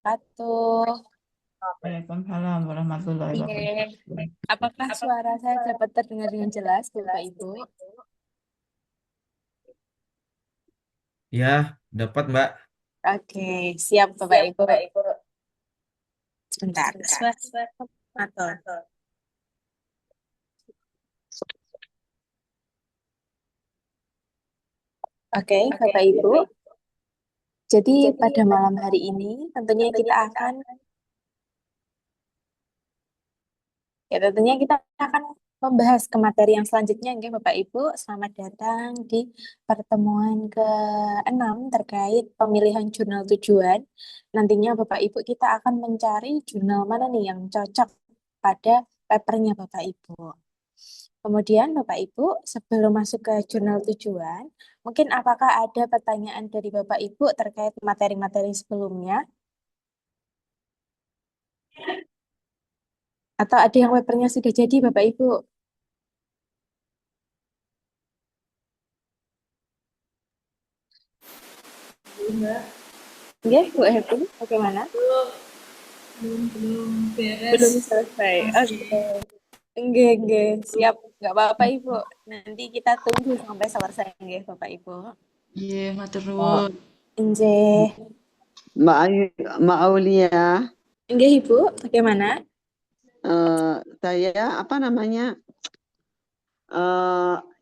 wabarakatuh. Waalaikumsalam warahmatullahi Oke, wabarakatuh. apakah suara saya dapat terdengar dengan jelas, Bapak Ibu? Ya, dapat Mbak. Oke, siap Bapak Ibu. Sebentar, suara atur. Oke, Bapak Ibu. Jadi pada malam hari ini tentunya kita akan membahas ke materi yang selanjutnya, nggih, Bapak Ibu. Selamat datang di pertemuan ke-6 terkait pemilihan jurnal tujuan. Nantinya Bapak Ibu kita akan mencari jurnal mana nih yang cocok pada papernya Bapak Ibu. Kemudian Bapak Ibu, sebelum masuk ke jurnal tujuan, mungkin apakah ada pertanyaan dari Bapak Ibu terkait materi-materi sebelumnya? Atau ada yang papernya sudah jadi Bapak Ibu? Nggih, Bu Happy, bagaimana? Belum beres. Belum selesai. Oke. Nggih, siap. Nggak apa-apa, Ibu. Nanti kita tunggu sampai selesai, nggih, Bapak Ibu. Iya, matur Oh, nuwun. Nggih. Mbak Aulia, Nggih, Ibu, bagaimana? saya apa namanya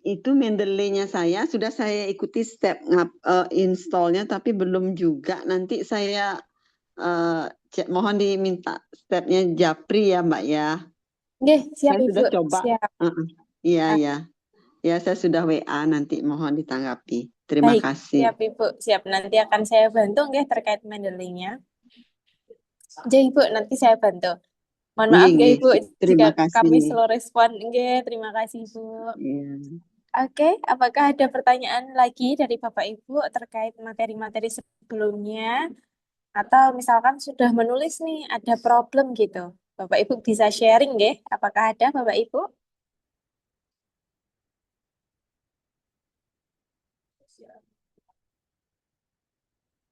itu Mendeley-nya sudah saya ikuti step installnya, tapi belum juga. Nanti saya mohon diminta stepnya Japri ya Mbak ya. Nggih, siap, Saya Ibu. sudah coba. Siap. Iya Ah, ya, ya saya sudah WA, nanti mohon ditanggapi. Terima baik, kasih. siap, Ibu. Siap. Nanti akan saya bantu, nggih, terkait Mendeley-nya. Nggih, Ibu, nanti saya bantu. Mohon maaf, nggih, Nggih, Ibu, jika terima kasih. kami slow respon. Nggih, terima kasih, Ibu. Iya. Oke, apakah ada pertanyaan lagi dari Bapak Ibu terkait materi-materi sebelumnya? Atau misalkan sudah menulis nih, ada problem gitu. Bapak Ibu bisa sharing nggih? Apakah ada Bapak Ibu?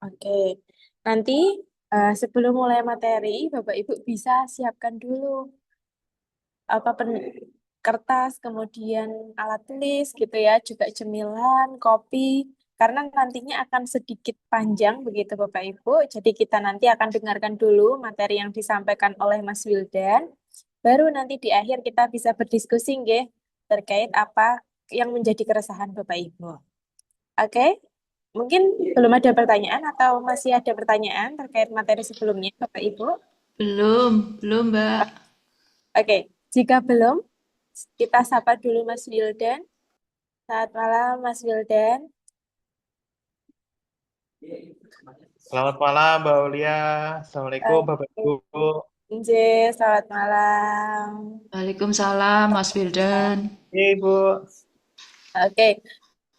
Oke, nanti sebelum mulai materi, Bapak Ibu bisa siapkan dulu apa kertas, kemudian alat tulis gitu ya, juga cemilan, kopi, karena nantinya akan sedikit panjang begitu Bapak Ibu. Jadi kita nanti akan dengarkan dulu materi yang disampaikan oleh Mas Wildan, baru nanti di akhir kita bisa berdiskusi nggih terkait apa yang menjadi keresahan Bapak Ibu. Oke? Mungkin belum ada pertanyaan atau masih ada pertanyaan terkait materi sebelumnya Bapak Ibu? Belum, Mbak. Oke, jika belum, kita sapa dulu Mas Wildan. Selamat malam, Mas Wildan. Selamat malam Mbak Aulia. Assalamualaikum Bapak Oke, Ibu. Selamat malam. Waalaikumsalam, Mas Wildan. Iya Ibu. Oke,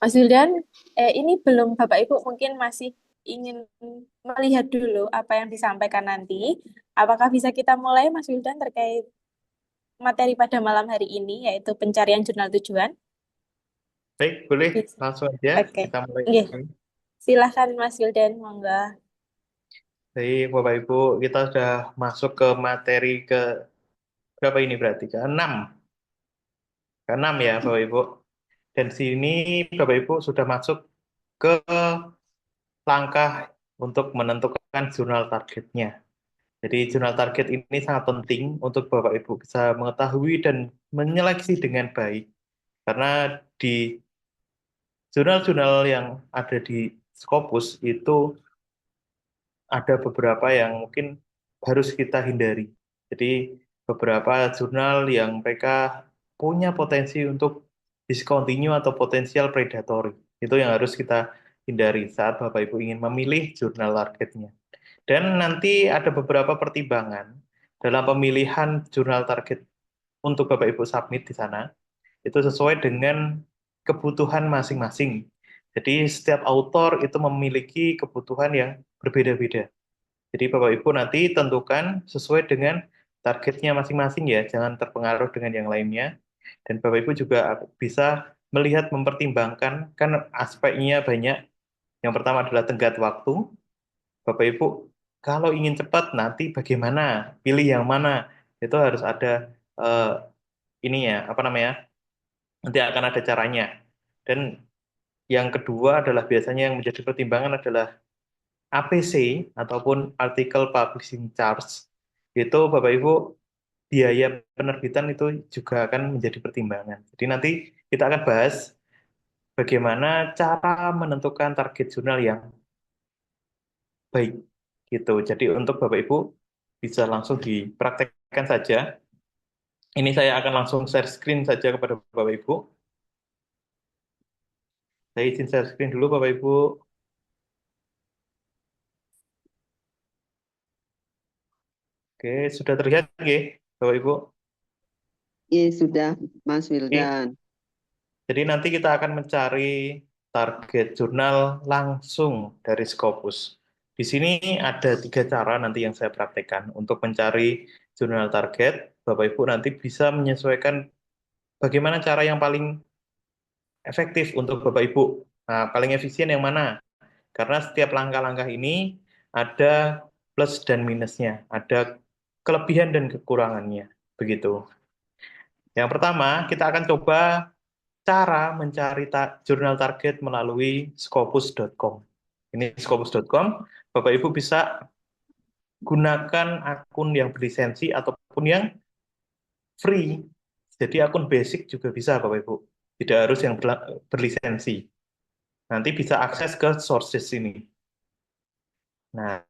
Mas Wildan, ini belum Bapak Ibu mungkin masih ingin melihat dulu apa yang disampaikan nanti. Apakah bisa kita mulai, Mas Wildan, terkait materi pada malam hari ini, yaitu pencarian jurnal tujuan? Baik, boleh Bisa. langsung aja Oke, kita mulai. Nggih. Silahkan Mas Wildan, monggo. Baik, Bapak Ibu, kita sudah masuk ke materi ke berapa ini berarti? Ke-6. Ke-6 ya Bapak Ibu. Dan sini Bapak Ibu sudah masuk ke langkah untuk menentukan jurnal targetnya. Jadi jurnal target ini sangat penting untuk Bapak Ibu bisa mengetahui dan menyeleksi dengan baik. Karena di jurnal-jurnal yang ada di Scopus itu ada beberapa yang mungkin harus kita hindari. Jadi beberapa jurnal yang mereka punya potensi untuk discontinue atau potensial predatory. Itu yang harus kita hindari saat Bapak Ibu ingin memilih jurnal targetnya. Dan nanti ada beberapa pertimbangan dalam pemilihan jurnal target untuk Bapak Ibu submit di sana. Itu sesuai dengan kebutuhan masing-masing. Jadi setiap autor itu memiliki kebutuhan yang berbeda-beda. Jadi Bapak Ibu nanti tentukan sesuai dengan targetnya masing-masing ya, jangan terpengaruh dengan yang lainnya. Dan Bapak Ibu juga bisa melihat mempertimbangkan kan aspeknya banyak. Yang pertama adalah tenggat waktu. Bapak Ibu kalau ingin cepat nanti bagaimana, pilih yang mana, itu harus ada eh, ini ya, apa namanya, nanti akan ada caranya. Dan yang kedua adalah biasanya yang menjadi pertimbangan adalah APC ataupun Article Publishing Charge. Itu Bapak Ibu biaya penerbitan itu juga akan menjadi pertimbangan. Jadi nanti kita akan bahas bagaimana cara menentukan target jurnal yang baik gitu. Jadi untuk Bapak Ibu bisa langsung dipraktekkan saja. Ini saya akan langsung share screen saja kepada Bapak Ibu. Saya izin share screen dulu Bapak Ibu. Oke, sudah terlihat nggih, Bapak Ibu? Iya, sudah, Mas Oke. Wildan. Jadi nanti kita akan mencari target jurnal langsung dari Scopus. Di sini ada 3 cara nanti yang saya praktekkan untuk mencari jurnal target. Bapak Ibu nanti bisa menyesuaikan bagaimana cara yang paling efektif untuk Bapak Ibu. Nah, paling efisien yang mana? Karena setiap langkah-langkah ini ada plus dan minusnya, ada kelebihan dan kekurangannya. Begitu. Yang pertama, kita akan coba cara mencari jurnal target melalui scopus.com. Ini scopus.com, Bapak Ibu bisa gunakan akun yang berlisensi ataupun yang free. Jadi akun basic juga bisa Bapak Ibu. Tidak harus yang berlisensi. Nanti bisa akses ke sources ini. Nah,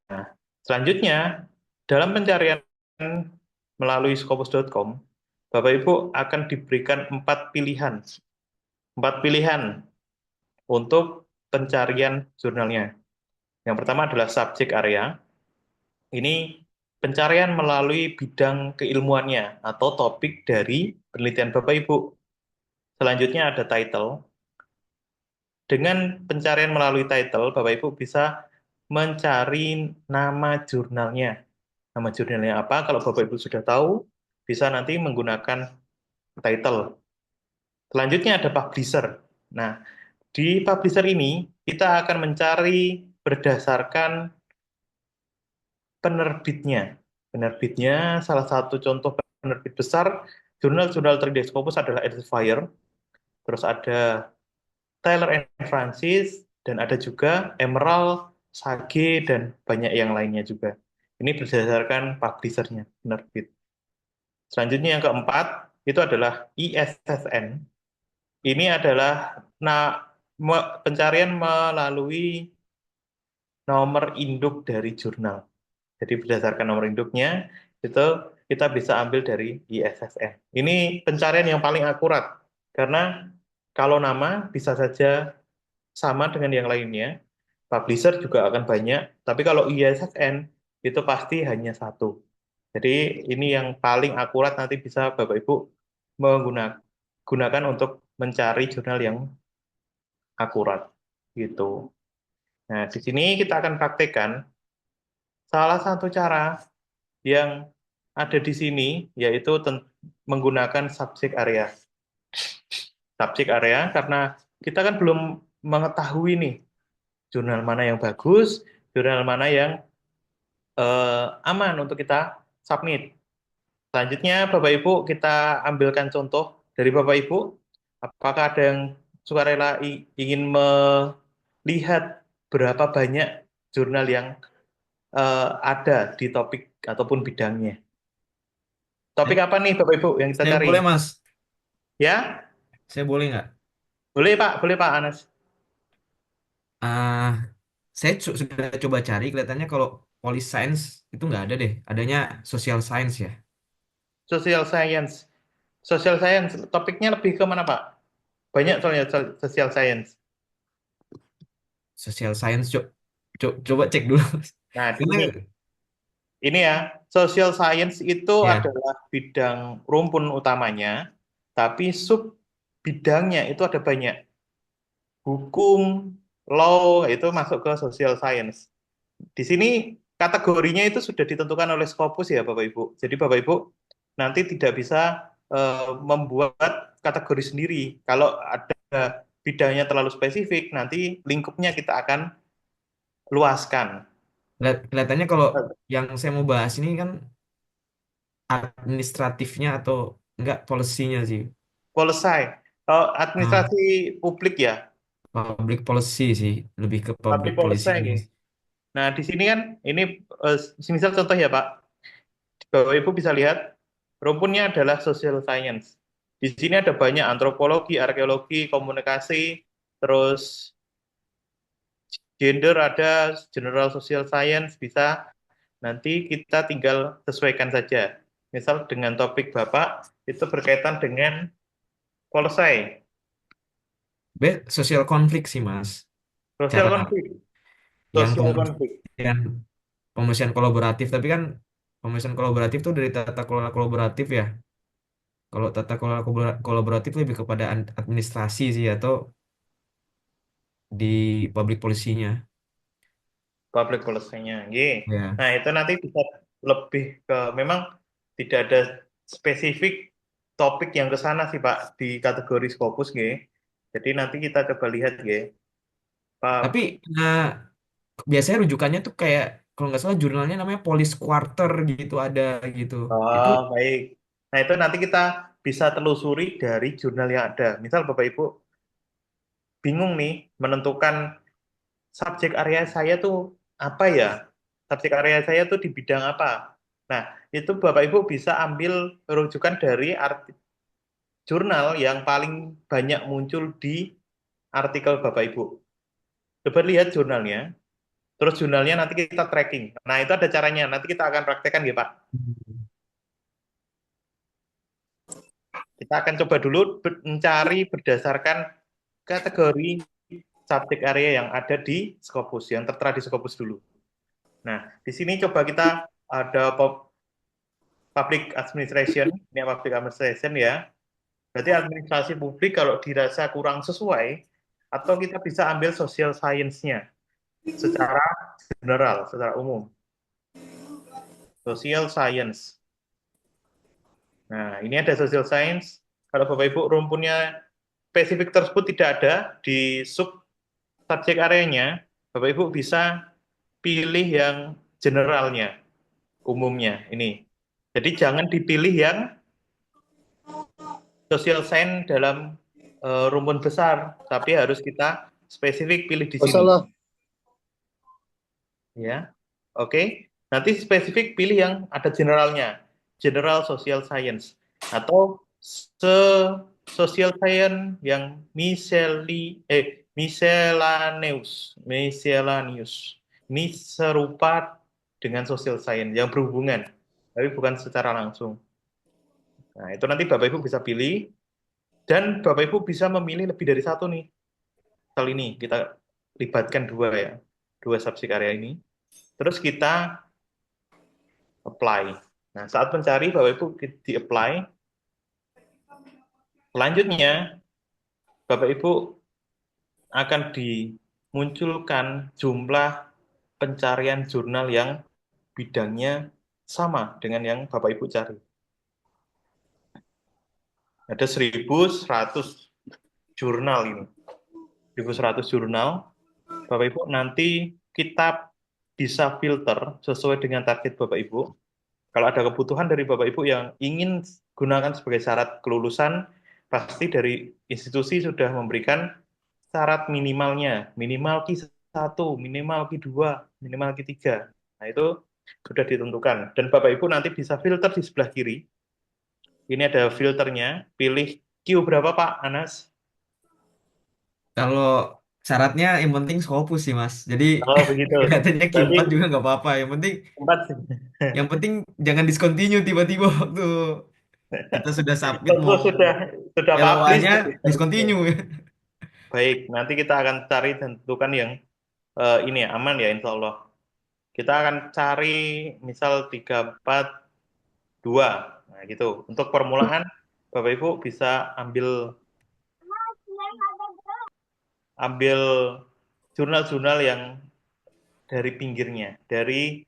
selanjutnya dalam pencarian melalui scopus.com, Bapak Ibu akan diberikan 4 pilihan. 4 pilihan untuk pencarian jurnalnya. Yang pertama adalah subject area. Ini pencarian melalui bidang keilmuannya atau topik dari penelitian Bapak Ibu. Selanjutnya ada title. Dengan pencarian melalui title, Bapak Ibu bisa mencari nama jurnalnya. Nama jurnalnya apa? Kalau Bapak Ibu sudah tahu, bisa nanti menggunakan title. Selanjutnya ada publisher. Nah, di publisher ini kita akan mencari berdasarkan penerbitnya. Penerbitnya salah satu contoh penerbit besar jurnal-jurnal terindeks Scopus adalah Elsevier, terus ada Taylor and Francis, dan ada juga Emerald, Sage, dan banyak yang lainnya juga. Ini berdasarkan publishernya, penerbit. Selanjutnya yang keempat, itu adalah ISSN. Ini adalah pencarian melalui nomor induk dari jurnal. Jadi berdasarkan nomor induknya, itu kita bisa ambil dari ISSN. Ini pencarian yang paling akurat, karena kalau nama bisa saja sama dengan yang lainnya, publisher juga akan banyak, tapi kalau ISSN itu pasti hanya satu. Jadi ini yang paling akurat nanti bisa Bapak Ibu menggunakan untuk mencari jurnal yang akurat gitu. Nah, di sini kita akan praktekkan salah satu cara yang ada di sini yaitu menggunakan subject area. Subject area karena kita kan belum mengetahui nih jurnal mana yang bagus, jurnal mana yang aman untuk kita submit. Selanjutnya Bapak Ibu kita ambilkan contoh dari Bapak Ibu. Apakah ada yang sukarela ingin melihat berapa banyak jurnal yang ada di topik ataupun bidangnya? Topik apa nih Bapak Ibu yang kita Saya cari? boleh, Mas. Ya, Saya boleh nggak? boleh Pak Anas. Ah, saya sudah coba cari, kelihatannya kalau Police Science itu nggak ada deh. Adanya Social Science ya. Social Science. Social Science, topiknya lebih ke mana Pak? Banyak soalnya Social Science. Social Science, coba cek dulu. Nah, Karena ini ya, Social Science itu ya, adalah bidang rumpun utamanya, tapi sub bidangnya itu ada banyak. Hukum, law, itu masuk ke Social Science. Di sini kategorinya itu sudah ditentukan oleh Scopus ya Bapak Ibu. Jadi Bapak Ibu nanti tidak bisa membuat kategori sendiri. Kalau ada bidangnya terlalu spesifik, nanti lingkupnya kita akan luaskan. Kelihatannya kalau yang saya mau bahas ini kan administratifnya atau enggak polisinya sih. Selesai. Nah, Administrasi publik ya, public policy sih, lebih ke public public policy. policy-nya. Nah, di sini kan ini misal contoh ya Pak, Bapak Ibu bisa lihat rumpunnya adalah social science. Di sini ada banyak antropologi, arkeologi, komunikasi, terus gender ada, general social science bisa. Nanti kita tinggal sesuaikan saja. Misal dengan topik Bapak itu berkaitan dengan policy, Sosial konflik sih, Mas. social Cara konflik, yang social konflik. pemolusian kolaboratif, tapi kan pemolusian kolaboratif tuh dari tata kelola kolaboratif ya. Kalau tata kelola kolaboratif lebih kepada administrasi sih atau di public policy-nya. Public policy-nya. Ya. Nah, itu nanti bisa lebih ke memang tidak ada spesifik topik yang ke sana sih Pak di kategori Scopus nggih. Jadi nanti kita coba lihat nggih. Pak. Tapi biasanya rujukannya tuh kayak kalau nggak salah jurnalnya namanya Police Quarter gitu ada gitu. Itu Oh, baik. Nah, itu nanti kita bisa telusuri dari jurnal yang ada. Misal Bapak Ibu bingung nih menentukan subjek area saya tuh apa ya? Subjek area saya tuh di bidang apa? Nah, itu Bapak Ibu bisa ambil rujukan dari jurnal yang paling banyak muncul di artikel Bapak Ibu. Coba lihat jurnalnya, terus jurnalnya nanti kita tracking. Nah, itu ada caranya. Nanti kita akan praktekkan ya, Pak. Kita akan coba dulu mencari berdasarkan kategori subjek area yang ada di Scopus, yang tertera di Scopus dulu. Nah, di sini coba kita ada public administration, ini public administration ya. Berarti administrasi publik kalau dirasa kurang sesuai, atau kita bisa ambil social science-nya secara general, secara umum. Social science. Nah, ini ada social science. Kalau Bapak Ibu rumpunnya spesifik tersebut tidak ada di sub subjek areanya, Bapak Ibu bisa pilih yang generalnya, umumnya ini. Jadi jangan dipilih yang social science dalam rumpun besar, tapi harus kita spesifik pilih di sini. Ya, oke. Nanti spesifik pilih yang ada generalnya, general social science, atau social science yang miscellaneous. Ini serupa dengan social science yang berhubungan, tapi bukan secara langsung. Nah, itu nanti Bapak Ibu bisa pilih, dan Bapak Ibu bisa memilih lebih dari satu nih. Kali ini kita libatkan dua subjek area ini. Terus kita apply. Nah, saat mencari Bapak Ibu di apply. Selanjutnya, Bapak Ibu akan dimunculkan jumlah pencarian jurnal yang bidangnya sama dengan yang Bapak Ibu cari. Ada 1.100 jurnal ini. 1.100 jurnal. Bapak Ibu nanti kita bisa filter sesuai dengan target Bapak Ibu. Kalau ada kebutuhan dari Bapak Ibu yang ingin gunakan sebagai syarat kelulusan, pasti dari institusi sudah memberikan syarat minimalnya, minimal Q1, minimal Q2, minimal Q3. Nah, itu sudah ditentukan. Dan Bapak Ibu nanti bisa filter di sebelah kiri. Ini ada filternya, pilih Q berapa Pak Anas? kalau syaratnya yang penting Scopus sih, Mas. Jadi Oh, begitu. kelihatannya Berarti Q4 juga nggak apa-apa. Yang penting jangan discontinue tiba-tiba waktu kita sudah submit tentu mau sudah publish. LOA-nya discontinue. Baik, nanti kita akan cari dan tentukan yang ini ya, aman ya insya Allah. Kita akan cari misal 342. Nah, gitu. Untuk permulaan Bapak Ibu bisa ambil jurnal-jurnal yang dari pinggirnya, dari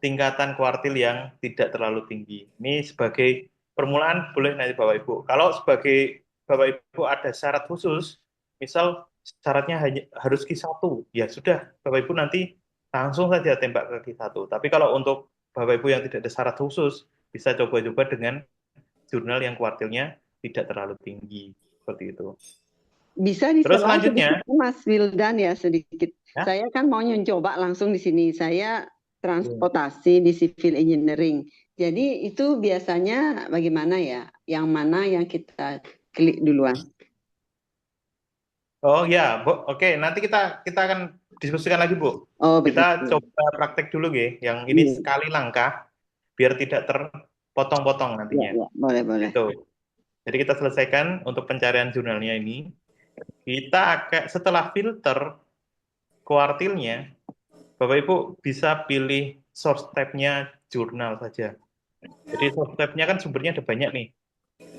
tingkatan kuartil yang tidak terlalu tinggi. Ini sebagai permulaan boleh nanti Bapak Ibu. Kalau sebagai Bapak Ibu ada syarat khusus, misal syaratnya hanya harus Q1, ya sudah Bapak Ibu nanti langsung saja tembak ke Q1. Tapi kalau untuk Bapak Ibu yang tidak ada syarat khusus, bisa coba-coba dengan jurnal yang kuartilnya tidak terlalu tinggi. Seperti itu. Bisa Terus diselang selanjutnya, sedikit Mas Wildan ya sedikit. ya, Saya kan mau coba langsung di sini. Saya transportasi di civil engineering. Jadi itu biasanya bagaimana ya? Yang mana yang kita klik duluan? oh ya, Bu. Oke, nanti kita akan diskusikan lagi, Bu. Oh Kita begitu. coba praktek dulu, ya. Yang ini Iya. sekali langkah, biar tidak terpotong-potong Ya, nantinya. ya, boleh. Itu. Jadi kita selesaikan untuk pencarian jurnalnya ini. Kita akan setelah filter kuartilnya, Bapak Ibu bisa pilih source tab-nya jurnal saja. Jadi source tab-nya kan sumbernya ada banyak nih.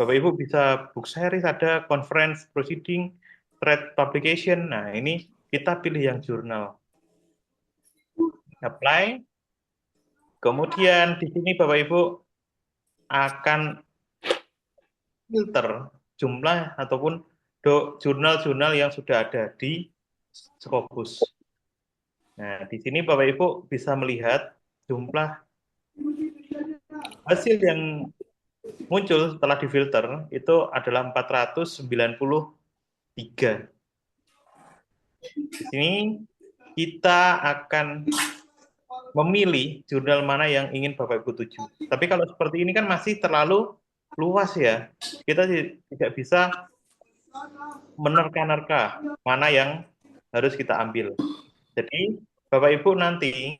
Bapak Ibu bisa book series, ada conference, proceeding, thread publication. Nah, ini kita pilih yang jurnal. Apply. Kemudian di sini Bapak Ibu akan filter jumlah ataupun jurnal-jurnal yang sudah ada di Scopus. Nah, di sini Bapak Ibu bisa melihat jumlah hasil yang muncul setelah difilter itu adalah 493. Di sini kita akan memilih jurnal mana yang ingin Bapak Ibu tuju. Tapi kalau seperti ini kan masih terlalu luas ya. Kita tidak bisa menerka-nerka mana yang harus kita ambil. Jadi Bapak Ibu nanti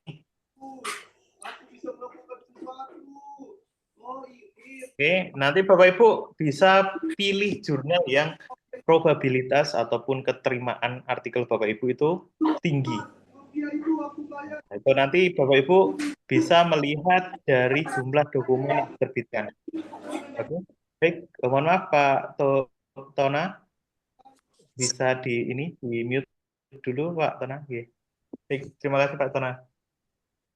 nanti Bapak Ibu bisa pilih jurnal yang probabilitas ataupun keterimaan artikel Bapak Ibu itu tinggi. Nah, itu nanti Bapak Ibu bisa melihat dari jumlah dokumen yang diterbitkan. Oke, baik. Mohon maaf Pak Tona, bisa di mute dulu Pak Tona. Baik, terima kasih Pak Tona.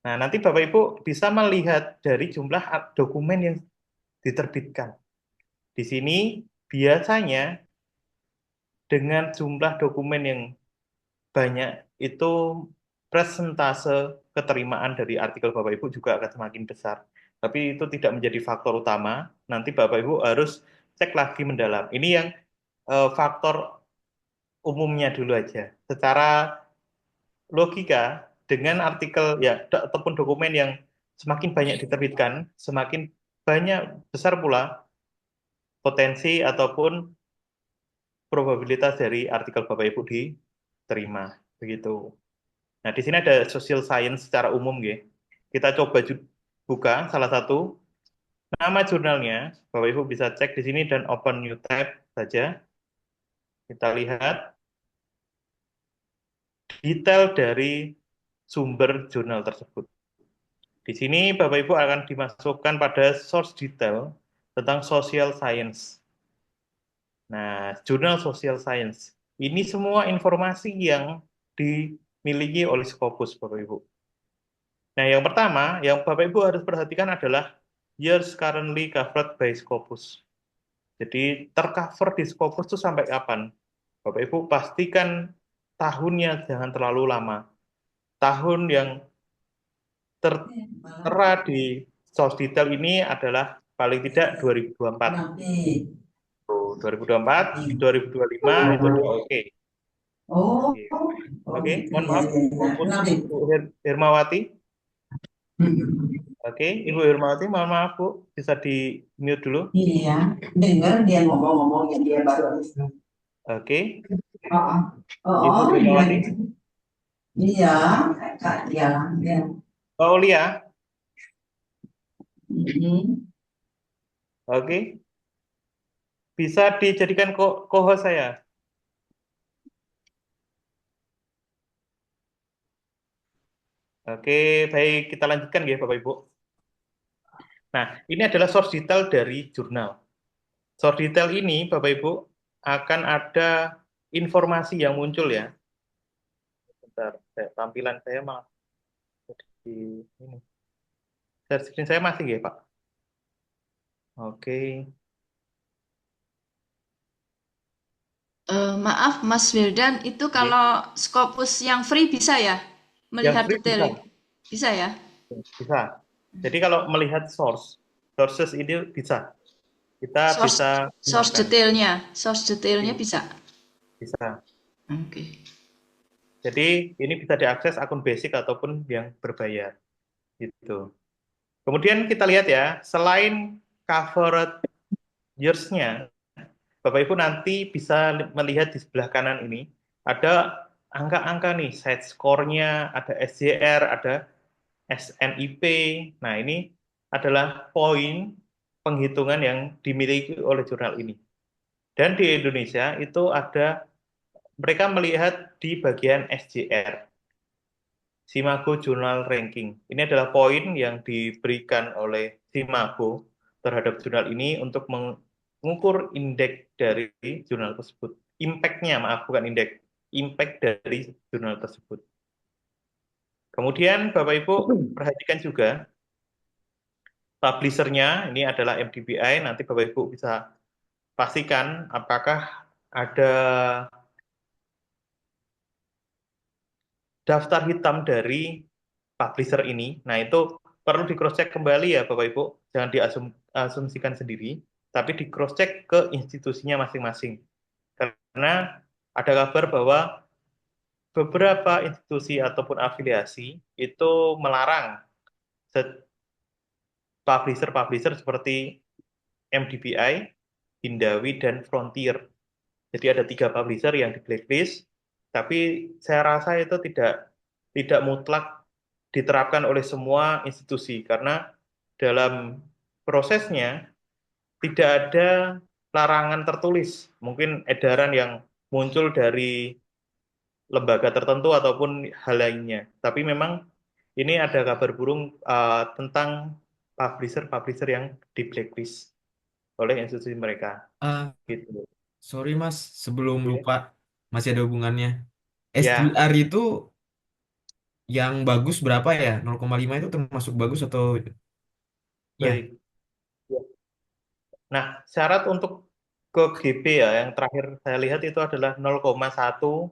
Nah, nanti Bapak Ibu bisa melihat dari jumlah dokumen yang diterbitkan. Di sini biasanya dengan jumlah dokumen yang banyak itu presentase keterimaan dari artikel Bapak Ibu juga akan semakin besar. Tapi itu tidak menjadi faktor utama. Nanti Bapak Ibu harus cek lagi mendalam. Ini yang faktor umumnya dulu aja. Secara logika dengan artikel ya ataupun dokumen yang semakin banyak diterbitkan, semakin banyak besar pula potensi ataupun probabilitas dari artikel Bapak Ibu diterima begitu. Nah, di sini ada social science secara umum ya. Kita coba buka salah satu nama jurnalnya. Bapak Ibu bisa cek di sini dan open new tab saja. Kita lihat detail dari sumber jurnal tersebut. Di sini Bapak Ibu akan dimasukkan pada source detail tentang social science. Nah, jurnal social science. Ini semua informasi yang dimiliki oleh Scopus, Bapak Ibu. Nah, yang pertama, yang Bapak Ibu harus perhatikan adalah years currently covered by Scopus. Jadi, tercover di Scopus itu sampai kapan? Bapak Ibu pastikan tahunnya jangan terlalu lama. Tahun yang tertera di source detail ini adalah paling tidak 2024. 2024, 2025 itu udah oke. Oke, mohon maaf, Bu Hermawati. Oke, Ibu Hermawati, mohon maaf Bu, bisa di mute dulu. Iya, dengar dia ngomong-ngomong yang dia baru habis. Oke, Oh, Ibu Hermawati. iya, Kak, iya. Mbak Aulia, Mhm. oke. Bisa dijadikan co-host saya. Oke, baik, kita lanjutkan ya Bapak Ibu. Nah, ini adalah source detail dari jurnal. Source detail ini Bapak Ibu akan ada informasi yang muncul ya. Bentar, tampilan saya malah di ini. Share screen saya masih ya Pak? Oke. Maaf Mas Wildan, itu kalau Scopus yang free bisa ya? Melihat free bisa, detail. Bisa ya? bisa. Jadi kalau melihat sources ini bisa. Kita bisa Source gunakan. detailnya bisa. Bisa. Oke. Jadi ini bisa diakses akun basic ataupun yang berbayar. Gitu. Kemudian kita lihat ya, selain covered years-nya, Bapak Ibu nanti bisa melihat di sebelah kanan ini, ada angka-angka nih, side score-nya, ada SJR, ada SNIP. Nah, ini adalah poin penghitungan yang dimiliki oleh jurnal ini. Dan di Indonesia itu ada, mereka melihat di bagian SJR, Simago Journal Ranking. Ini adalah poin yang diberikan oleh Simago terhadap jurnal ini untuk mengukur indeks dari jurnal tersebut. Impact-nya, maaf, bukan indeks. Impact dari jurnal tersebut. Kemudian Bapak Ibu perhatikan juga publisher-nya, ini adalah MDBI. Nanti Bapak Ibu bisa pastikan apakah ada daftar hitam dari publisher ini. Nah, itu perlu di cross check kembali ya Bapak Ibu, jangan diasumsikan sendiri, tapi di cross check ke institusinya masing-masing. Karena ada kabar bahwa beberapa institusi ataupun afiliasi itu melarang publisher-publisher seperti MDBI, Hindawi, dan Frontier. Jadi ada 3 publisher yang di blacklist, tapi saya rasa itu tidak mutlak diterapkan oleh semua institusi karena dalam prosesnya tidak ada larangan tertulis, mungkin edaran yang muncul dari lembaga tertentu ataupun hal lainnya. Tapi memang ini ada kabar burung tentang publisher-publisher yang di blacklist oleh institusi mereka. Ah, Gitu. sorry Mas, sebelum Oke. lupa, masih ada hubungannya. Ya, SDR itu yang bagus berapa ya? 0,5 itu termasuk bagus atau ya? baik. Ya. Nah, syarat untuk ke GB ya, yang terakhir saya lihat itu adalah 0,1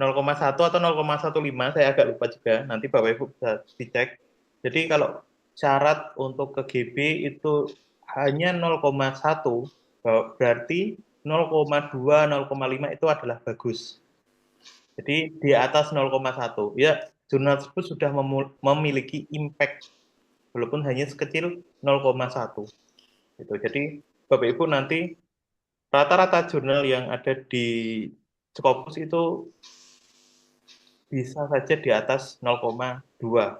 atau 0,15, saya agak lupa juga, nanti Bapak Ibu bisa dicek. Jadi kalau syarat untuk ke GB itu hanya 0,1, berarti 0,2, 0,5 itu adalah bagus. Jadi di atas 0,1, ya jurnal tersebut sudah memiliki impact, walaupun hanya sekecil 0,1. Gitu. Jadi Bapak Ibu nanti rata-rata jurnal yang ada di Scopus itu bisa saja di atas 0,2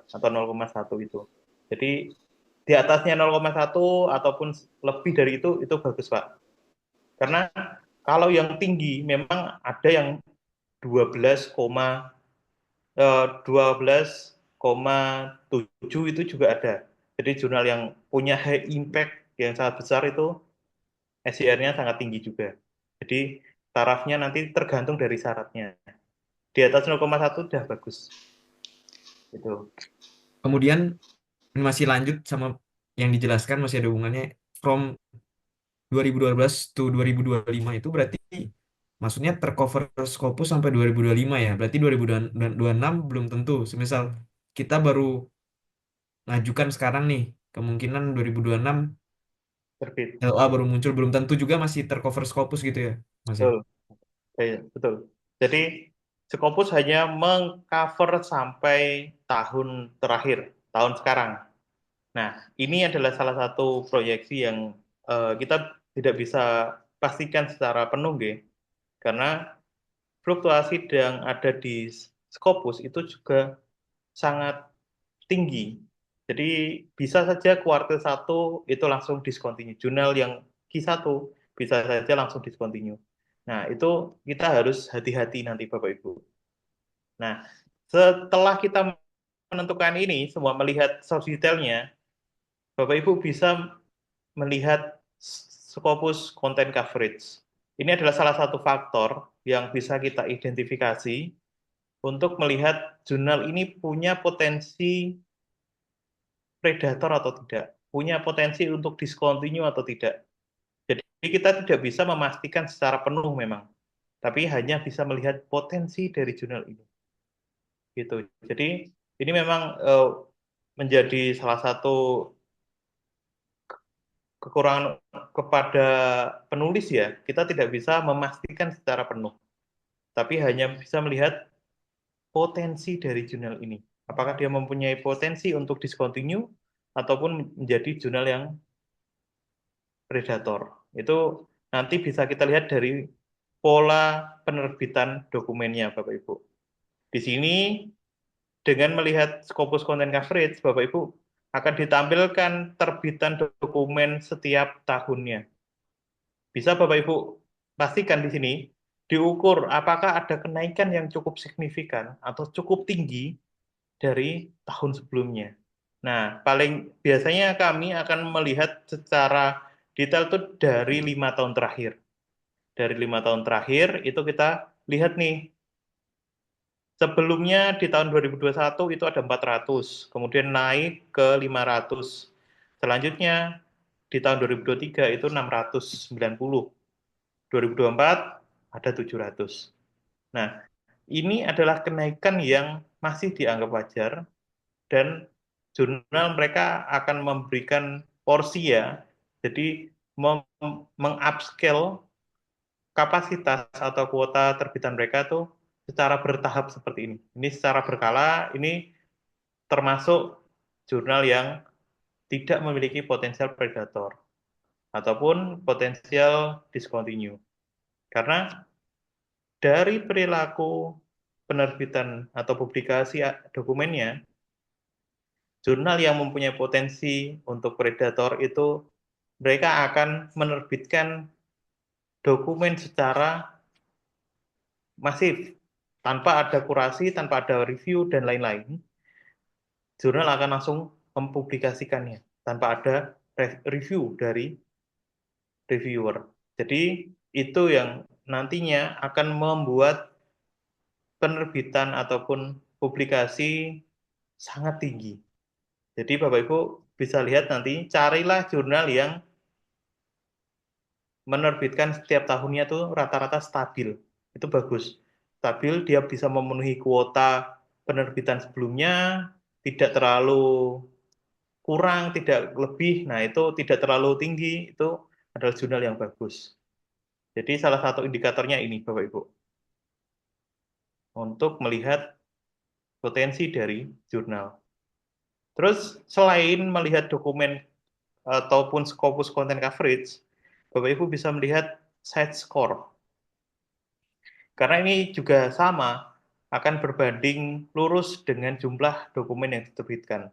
atau 0,1 itu. Jadi di atasnya 0,1 ataupun lebih dari itu bagus Pak. Karena kalau yang tinggi memang ada yang 12,7 itu juga ada. Jadi jurnal yang punya high impact yang sangat besar itu SCR-nya sangat tinggi juga. Jadi tarafnya nanti tergantung dari syaratnya. Di atas 0,1 sudah bagus. Itu. Kemudian ini masih lanjut sama yang dijelaskan, masih ada hubungannya from 2012 to 2025 itu berarti maksudnya tercover Scopus sampai 2025 ya. Berarti 2026 belum tentu. Semisal kita baru ngajukan sekarang nih, kemungkinan 2026 Terbit. LA baru muncul, belum tentu juga masih tercover Scopus gitu ya, Mas ya. Betul. Betul. Jadi Scopus hanya mengcover sampai tahun terakhir, tahun sekarang. Nah, ini adalah salah satu proyeksi yang kita tidak bisa pastikan secara penuh, karena fluktuasi yang ada di Scopus itu juga sangat tinggi. Jadi bisa saja kuartil 1 itu langsung discontinue. Jurnal yang Q1 bisa saja langsung discontinue. Nah, itu kita harus hati-hati nanti Bapak Ibu. Nah, setelah kita menentukan ini, semua melihat source detailnya, Bapak Ibu bisa melihat Scopus content coverage. Ini adalah salah satu faktor yang bisa kita identifikasi untuk melihat jurnal ini punya potensi predator atau tidak, punya potensi untuk discontinue atau tidak. Jadi kita tidak bisa memastikan secara penuh memang, tapi hanya bisa melihat potensi dari jurnal ini. gitu. Jadi ini memang menjadi salah satu kekurangan kepada penulis ya. Kita tidak bisa memastikan secara penuh, tapi hanya bisa melihat potensi dari jurnal ini. Apakah dia mempunyai potensi untuk discontinue ataupun menjadi jurnal yang predator. Itu nanti bisa kita lihat dari pola penerbitan dokumennya, Bapak Ibu. Di sini dengan melihat Scopus Content Coverage, Bapak Ibu akan ditampilkan terbitan dokumen setiap tahunnya. Bisa Bapak Ibu pastikan di sini diukur apakah ada kenaikan yang cukup signifikan atau cukup tinggi dari tahun sebelumnya. Nah, paling biasanya kami akan melihat secara detail itu dari 5 tahun terakhir. Dari 5 tahun terakhir itu kita lihat nih, sebelumnya di tahun 2021 itu ada 400, kemudian naik ke 500. Selanjutnya di tahun 2023 itu 690. 2024 ada 700. Nah, ini adalah kenaikan yang masih dianggap wajar dan jurnal mereka akan memberikan porsi ya. Jadi mengupscale kapasitas atau kuota terbitan mereka tuh secara bertahap seperti ini. Ini secara berkala, ini termasuk jurnal yang tidak memiliki potensial predator ataupun potensial discontinue. Karena dari perilaku penerbitan atau publikasi dokumennya, jurnal yang mempunyai potensi untuk predator itu mereka akan menerbitkan dokumen secara masif, tanpa ada kurasi, tanpa ada review, dan lain-lain. Jurnal akan langsung mempublikasikannya, tanpa ada review dari reviewer. Jadi itu yang nantinya akan membuat penerbitan ataupun publikasi sangat tinggi. Jadi Bapak Ibu bisa lihat nanti, carilah jurnal yang menerbitkan setiap tahunnya tuh rata-rata stabil. Itu bagus. Stabil, dia bisa memenuhi kuota penerbitan sebelumnya, tidak terlalu kurang, tidak lebih. Nah, itu tidak terlalu tinggi, itu adalah jurnal yang bagus. Jadi salah satu indikatornya ini, Bapak Ibu. Untuk melihat potensi dari jurnal. Terus selain melihat dokumen ataupun Scopus Content Coverage, Bapak Ibu bisa melihat site score. Karena ini juga sama, akan berbanding lurus dengan jumlah dokumen yang diterbitkan.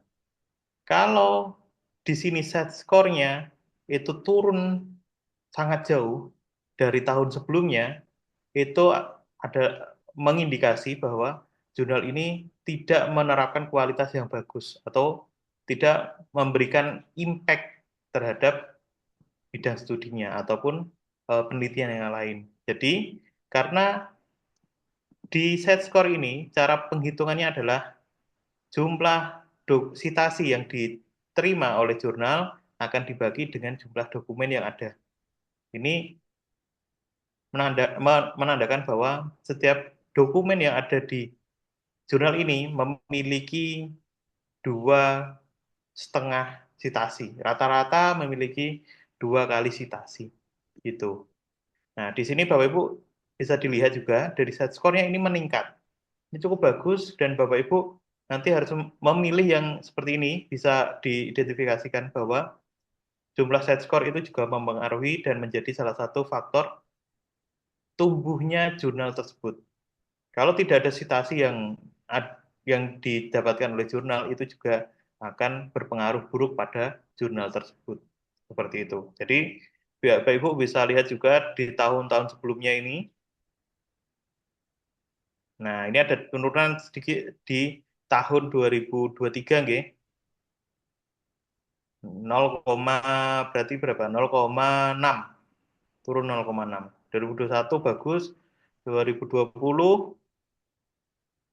Kalau di sini site score-nya itu turun sangat jauh dari tahun sebelumnya, itu ada mengindikasi bahwa jurnal ini tidak menerapkan kualitas yang bagus atau tidak memberikan impact terhadap bidang studinya ataupun penelitian yang lain. Jadi, karena di set score ini, cara penghitungannya adalah jumlah sitasi yang diterima oleh jurnal akan dibagi dengan jumlah dokumen yang ada. Ini menandakan bahwa setiap dokumen yang ada di jurnal ini memiliki 2,5 sitasi. Rata-rata memiliki 2 kali sitasi. Gitu. Nah, di sini Bapak Ibu bisa dilihat juga dari set score-nya ini meningkat. Ini cukup bagus dan Bapak Ibu nanti harus memilih yang seperti ini, bisa diidentifikasikan bahwa jumlah set score itu juga mempengaruhi dan menjadi salah satu faktor tumbuhnya jurnal tersebut. Kalau tidak ada sitasi yang didapatkan oleh jurnal, itu juga akan berpengaruh buruk pada jurnal tersebut. Seperti itu. Jadi, Bapak Ibu bisa lihat juga di tahun-tahun sebelumnya ini. Nah, ini ada penurunan sedikit di tahun 2023, nggih. 0, berarti berapa? 0,6. Turun 0,6. 2021 bagus, 2020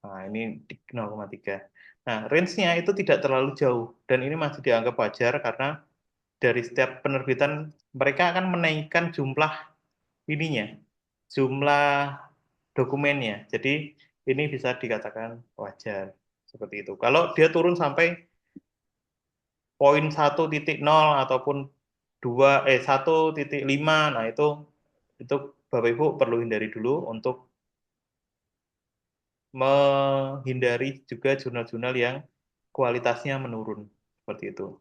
nah ini 0,3. Nah, range-nya itu tidak terlalu jauh dan ini masih dianggap wajar karena dari setiap penerbitan mereka akan menaikkan jumlah ininya, jumlah dokumennya. Jadi ini bisa dikatakan wajar. Seperti itu. Kalau dia turun sampai poin 1.0 ataupun 1.5, nah itu Bapak Ibu perlu hindari dulu untuk menghindari juga jurnal-jurnal yang kualitasnya menurun seperti itu.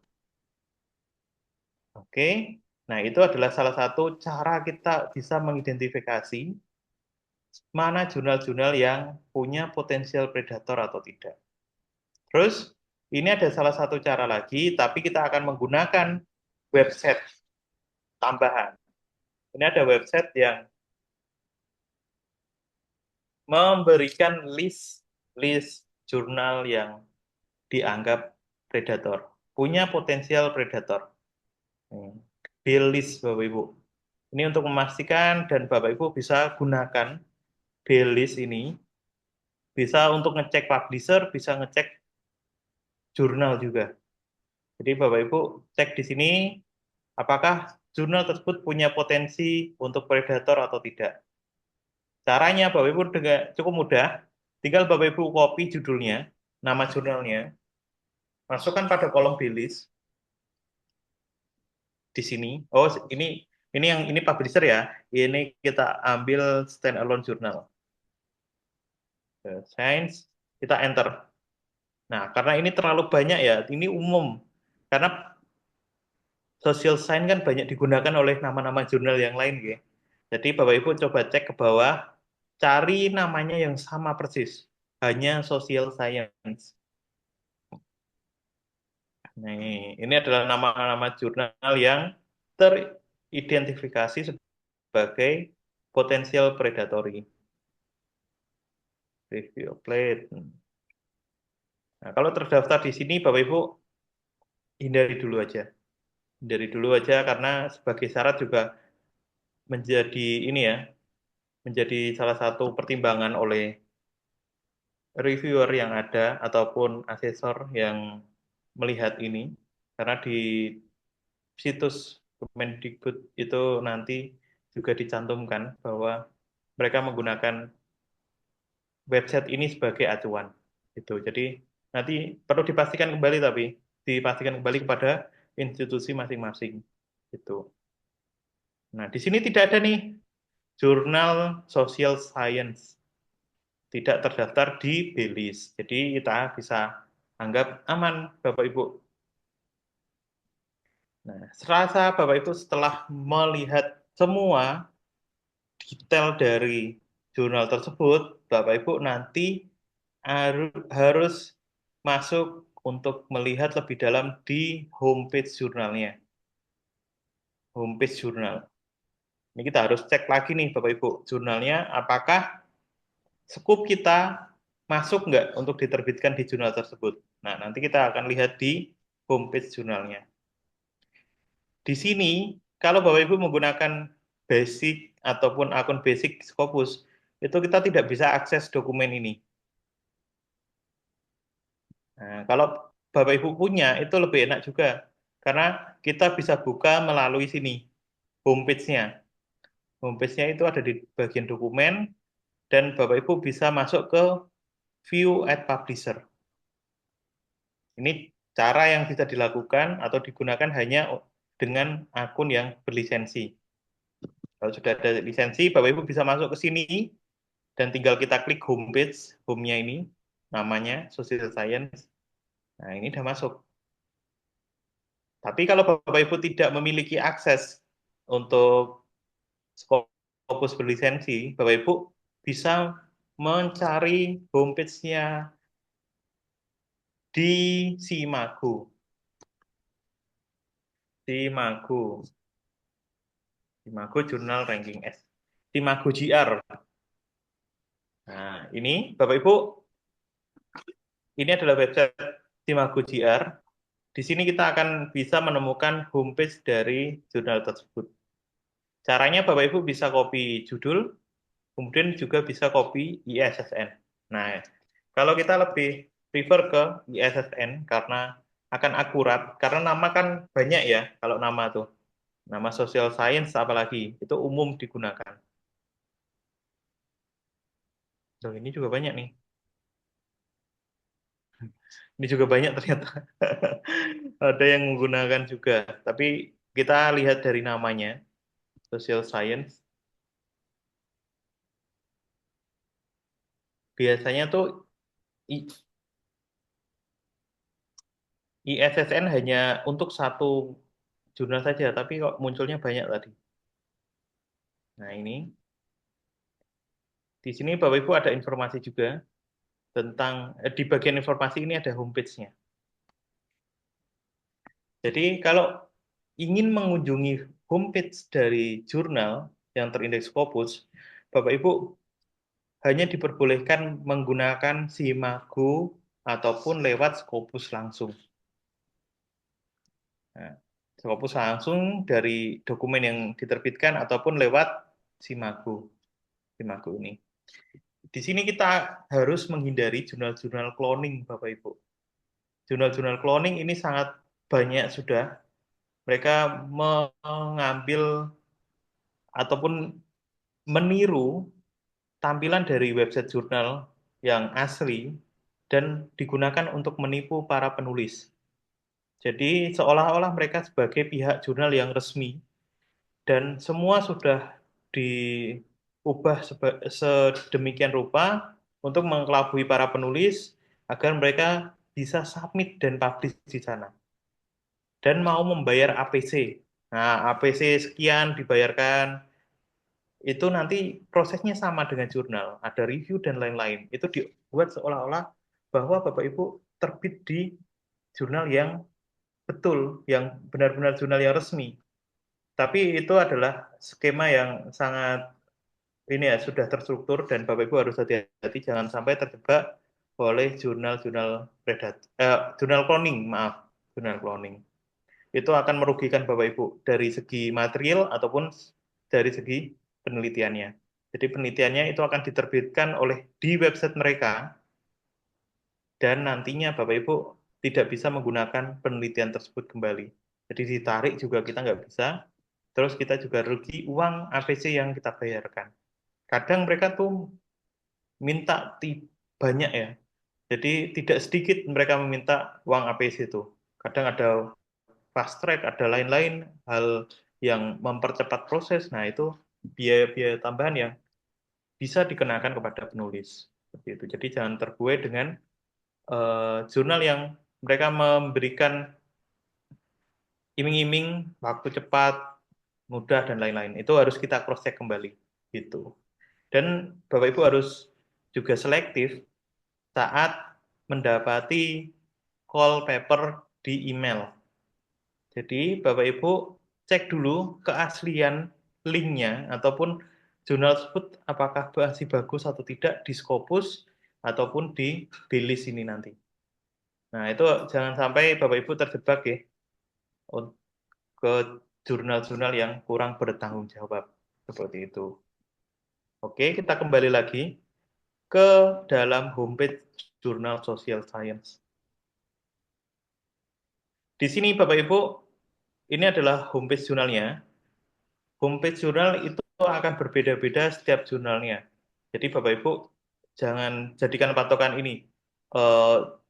Oke, nah itu adalah salah satu cara kita bisa mengidentifikasi mana jurnal-jurnal yang punya potensial predator atau tidak. Terus ini ada salah satu cara lagi, tapi kita akan menggunakan website tambahan. Ini ada website yang memberikan list jurnal yang dianggap predator, punya potensial predator. B-list Bapak Ibu. Ini untuk memastikan dan Bapak Ibu bisa gunakan B-list ini, bisa untuk ngecek publisher, bisa ngecek jurnal juga. Jadi Bapak Ibu cek di sini apakah jurnal tersebut punya potensi untuk predator atau tidak. Caranya Bapak Ibu cukup mudah, tinggal Bapak Ibu copy judulnya, nama jurnalnya, masukkan pada kolom B-list di sini. Oh, ini publisher ya. Ini kita ambil standalone jurnal. Science, kita enter. Nah, karena ini terlalu banyak ya, ini umum. Karena social science kan banyak digunakan oleh nama-nama jurnal yang lain ya. Jadi Bapak Ibu coba cek ke bawah, cari namanya yang sama persis, hanya social science. Nih, ini adalah nama-nama jurnal yang teridentifikasi sebagai potensial predatory. Review plate. Nah, kalau terdaftar di sini, Bapak Ibu hindari dulu aja. Hindari dulu aja karena sebagai syarat juga menjadi ini ya, menjadi salah satu pertimbangan oleh reviewer yang ada ataupun asesor yang melihat ini, karena di situs Kemendikbud itu nanti juga dicantumkan bahwa mereka menggunakan website ini sebagai acuan. Gitu. Jadi nanti perlu dipastikan kembali kepada institusi masing-masing. Gitu. Nah, di sini tidak ada nih jurnal social science. Tidak terdaftar di B-list. Jadi kita bisa anggap aman, Bapak Ibu. Nah, serasa Bapak Ibu setelah melihat semua detail dari jurnal tersebut, Bapak Ibu nanti harus masuk untuk melihat lebih dalam di homepage jurnalnya. Homepage jurnal. Ini kita harus cek lagi nih Bapak Ibu, jurnalnya apakah scoop kita masuk nggak untuk diterbitkan di jurnal tersebut. Nah, nanti kita akan lihat di homepage jurnalnya. Di sini, kalau Bapak Ibu menggunakan basic ataupun akun basic Scopus, itu kita tidak bisa akses dokumen ini. Nah, kalau Bapak Ibu punya, itu lebih enak juga. Karena kita bisa buka melalui sini, homepage-nya. Homepage-nya itu ada di bagian dokumen, dan Bapak Ibu bisa masuk ke View at Publisher. Ini cara yang bisa dilakukan atau digunakan hanya dengan akun yang berlisensi. Kalau sudah ada lisensi, Bapak Ibu bisa masuk ke sini, dan tinggal kita klik homepage, home-nya ini, namanya Social Science. Nah, ini sudah masuk. Tapi kalau Bapak Ibu tidak memiliki akses untuk Scopus berlisensi, Bapak Ibu bisa mencari homepage-nya di Simago. Simago Jurnal Ranking S. Simago GR. Nah, ini Bapak Ibu, ini adalah website Simago GR. Di sini kita akan bisa menemukan homepage dari jurnal tersebut. Caranya Bapak Ibu bisa copy judul, kemudian juga bisa copy ISSN. Nah, kalau kita lebih prefer ke ISSN karena akan akurat, karena nama kan banyak ya, kalau nama tuh. Nama social science apalagi, itu umum digunakan. Loh, ini juga banyak nih. Ini juga banyak ternyata. Ada yang menggunakan juga. Tapi kita lihat dari namanya, social science. Biasanya tuh I- ISSN hanya untuk satu jurnal saja, tapi kok munculnya banyak tadi. Nah, ini. Di sini Bapak Ibu ada informasi juga tentang, di bagian informasi ini ada homepage-nya. Jadi kalau ingin mengunjungi homepage dari jurnal yang terindeks Scopus, Bapak Ibu hanya diperbolehkan menggunakan Simago ataupun lewat Scopus langsung. Nah, Scopus langsung dari dokumen yang diterbitkan ataupun lewat Simago. Simago ini. Di sini kita harus menghindari jurnal-jurnal cloning, Bapak Ibu. Jurnal-jurnal cloning ini sangat banyak sudah. Mereka mengambil ataupun meniru tampilan dari website jurnal yang asli dan digunakan untuk menipu para penulis. Jadi seolah-olah mereka sebagai pihak jurnal yang resmi dan semua sudah diubah sedemikian rupa untuk mengelabui para penulis agar mereka bisa submit dan publish di sana. Dan mau membayar APC. Nah, APC sekian dibayarkan, itu nanti prosesnya sama dengan jurnal, ada review dan lain-lain. Itu dibuat seolah-olah bahwa Bapak Ibu terbit di jurnal yang betul, yang benar-benar jurnal yang resmi. Tapi itu adalah skema yang sangat ini ya, sudah terstruktur dan Bapak Ibu harus hati-hati jangan sampai terjebak oleh jurnal-jurnal jurnal cloning, maaf, jurnal cloning. Itu akan merugikan Bapak Ibu dari segi material ataupun dari segi penelitiannya. Jadi penelitiannya itu akan diterbitkan oleh di website mereka dan nantinya Bapak Ibu tidak bisa menggunakan penelitian tersebut kembali. Jadi ditarik juga kita nggak bisa, terus kita juga rugi uang APC yang kita bayarkan. Kadang mereka tuh minta banyak ya, jadi tidak sedikit mereka meminta uang APC itu. Kadang ada fast track, ada lain-lain hal yang mempercepat proses. Nah, itu biaya-biaya tambahan yang bisa dikenakan kepada penulis. Seperti itu. Jadi jangan terbuai dengan jurnal yang mereka memberikan iming-iming waktu cepat, mudah dan lain-lain. Itu harus kita cross check kembali gitu. Dan Bapak Ibu harus juga selektif saat mendapati call paper di email. Jadi Bapak Ibu cek dulu keaslian linknya ataupun jurnal tersebut apakah masih bagus atau tidak di Scopus ataupun di Bilis ini nanti. Nah itu jangan sampai Bapak Ibu terjebak ya ke jurnal-jurnal yang kurang bertanggung jawab seperti itu. Oke, kita kembali lagi ke dalam homepage Jurnal Social Science. Di sini Bapak Ibu, ini adalah homepage jurnalnya. Homepage jurnal itu akan berbeda-beda setiap jurnalnya. Jadi Bapak Ibu jangan jadikan patokan ini,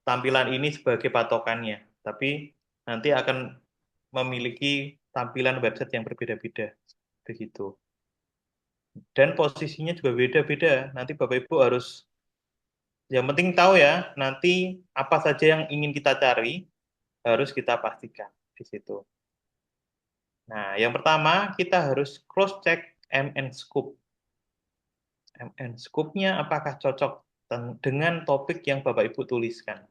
tampilan ini sebagai patokannya, tapi nanti akan memiliki tampilan website yang berbeda-beda, begitu. Dan posisinya juga beda-beda. Nanti Bapak Ibu harus, yang penting tahu ya, nanti apa saja yang ingin kita cari harus kita pastikan di situ. Nah, yang pertama kita harus cross check MN Scoop. MN Scoop-nya apakah cocok dengan topik yang Bapak Ibu tuliskan.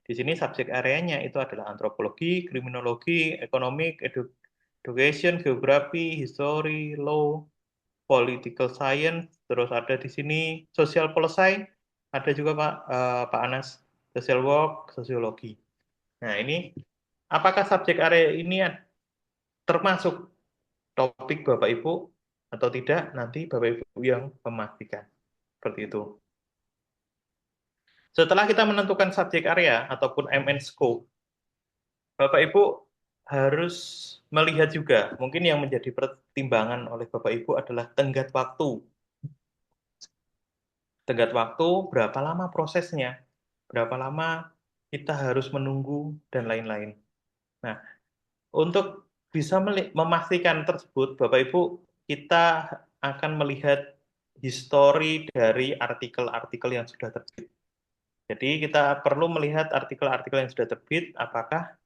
Di sini subjek areanya itu adalah antropologi, kriminologi, economic, education, geografi, history, law, political science, terus ada di sini social policy, ada juga Pak Anas, social work, sosiologi. Nah ini, apakah subjek area ini termasuk topik Bapak Ibu atau tidak, nanti Bapak Ibu yang memastikan. Seperti itu. Setelah kita menentukan subjek area ataupun MN scope, Bapak Ibu harus melihat juga, mungkin yang menjadi pertimbangan oleh Bapak Ibu adalah tenggat waktu. tenggat waktu, berapa lama prosesnya, berapa lama kita harus menunggu, dan lain-lain. Nah, untuk bisa memastikan tersebut, Bapak Ibu, kita akan melihat histori dari artikel-artikel yang sudah terbit. Jadi kita perlu melihat artikel-artikel yang sudah terbit, apakah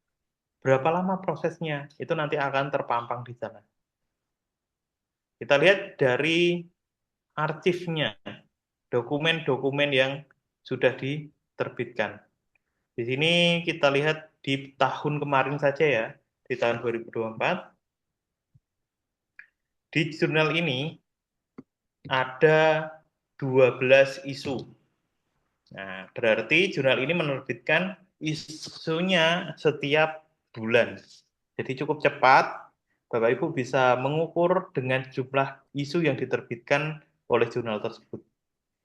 berapa lama prosesnya, itu nanti akan terpampang di sana. Kita lihat dari arsipnya, dokumen-dokumen yang sudah diterbitkan. Di sini kita lihat di tahun kemarin saja ya, di tahun 2024, di jurnal ini ada 12 isu. Nah, berarti jurnal ini menerbitkan isunya setiap bulan. Jadi cukup cepat, Bapak Ibu bisa mengukur dengan jumlah isu yang diterbitkan oleh jurnal tersebut.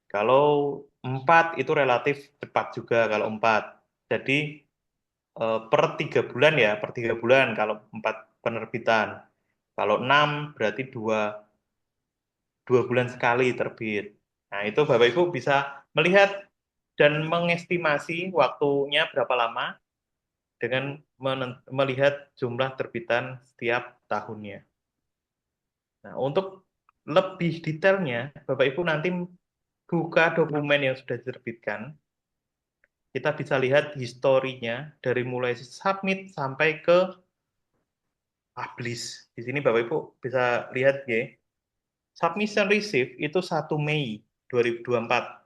Kalau 4 itu relatif cepat juga kalau 4. Jadi per 3 bulan ya, per 3 bulan kalau 4 penerbitan. Kalau 6 berarti 2 bulan sekali terbit. Nah, itu Bapak Ibu bisa melihat dan mengestimasi waktunya berapa lama dengan melihat jumlah terbitan setiap tahunnya. Nah, untuk lebih detailnya, Bapak Ibu nanti buka dokumen yang sudah diterbitkan, kita bisa lihat historinya dari mulai submit sampai ke publish. Di sini Bapak Ibu bisa lihat ya, submission receive itu 1 Mei 2024.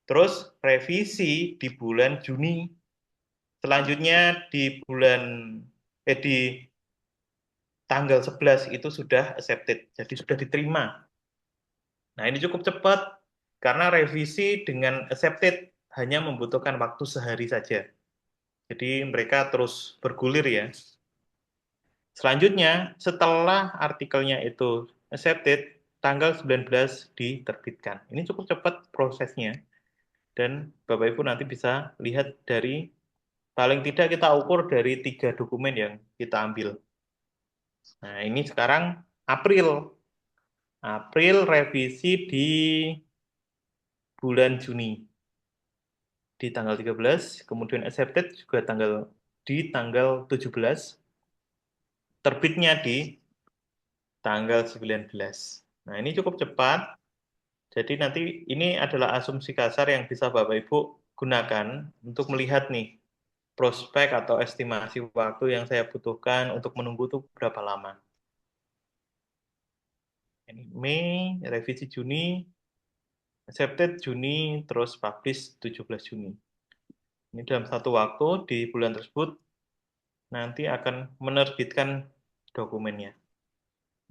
Terus revisi di bulan Juni. Selanjutnya di tanggal 11 itu sudah accepted, jadi sudah diterima. Nah, ini cukup cepat karena revisi dengan accepted hanya membutuhkan waktu sehari saja. Jadi mereka terus bergulir ya. Selanjutnya, setelah artikelnya itu accepted, tanggal 19 diterbitkan. Ini cukup cepat prosesnya. Dan Bapak Ibu nanti bisa lihat dari, paling tidak kita ukur dari 3 dokumen yang kita ambil. Nah, ini sekarang April revisi di bulan Juni. Di tanggal 13, kemudian accepted juga di tanggal 17, terbitnya di tanggal 19. Nah, ini cukup cepat. Jadi nanti ini adalah asumsi kasar yang bisa Bapak Ibu gunakan untuk melihat nih prospek atau estimasi waktu yang saya butuhkan untuk menunggu itu berapa lama. Ini Mei, revisi Juni, accepted Juni, terus publish 17 Juni. Ini dalam satu waktu di bulan tersebut nanti akan menerbitkan dokumennya.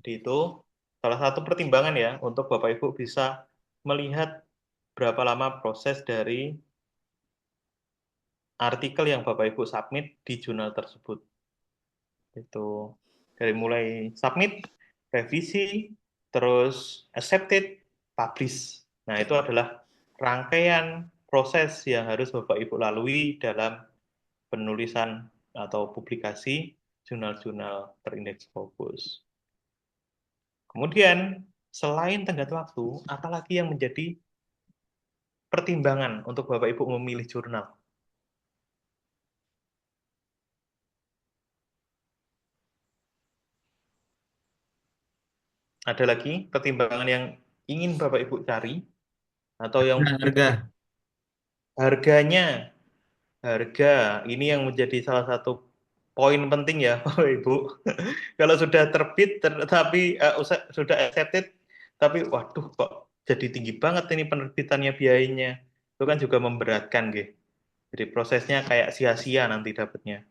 Jadi itu salah satu pertimbangan ya untuk Bapak Ibu bisa melihat berapa lama proses dari artikel yang Bapak Ibu submit di jurnal tersebut. Itu dari mulai submit, revisi, terus accepted, publish. Nah, itu adalah rangkaian proses yang harus Bapak Ibu lalui dalam penulisan atau publikasi jurnal-jurnal terindeks Scopus. Kemudian, selain tenggat waktu, apalagi yang menjadi pertimbangan untuk Bapak Ibu memilih jurnal? Ada lagi pertimbangan yang ingin Bapak Ibu cari? Atau yang harganya? Harga, ini yang menjadi salah satu poin penting ya Bapak Ibu. Kalau sudah terbit, tapi sudah accepted, tapi waduh kok jadi tinggi banget ini penerbitannya biayanya. Itu kan juga memberatkan, gitu. Jadi prosesnya kayak sia-sia nanti dapatnya.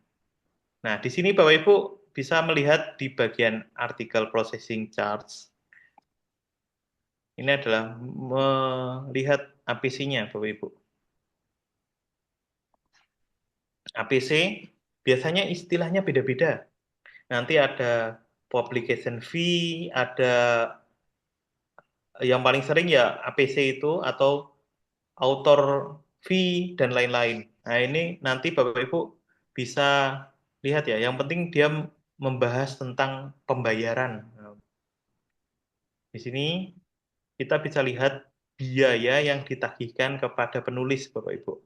Nah, di sini Bapak Ibu bisa melihat di bagian artikel processing charge. Ini adalah melihat APC-nya Bapak Ibu. APC biasanya istilahnya beda-beda. Nanti ada publication fee, ada yang paling sering ya APC itu atau author fee dan lain-lain. Nah, ini nanti Bapak Ibu bisa lihat ya. Yang penting dia membahas tentang pembayaran. Di sini kita bisa lihat biaya yang ditagihkan kepada penulis, Bapak Ibu.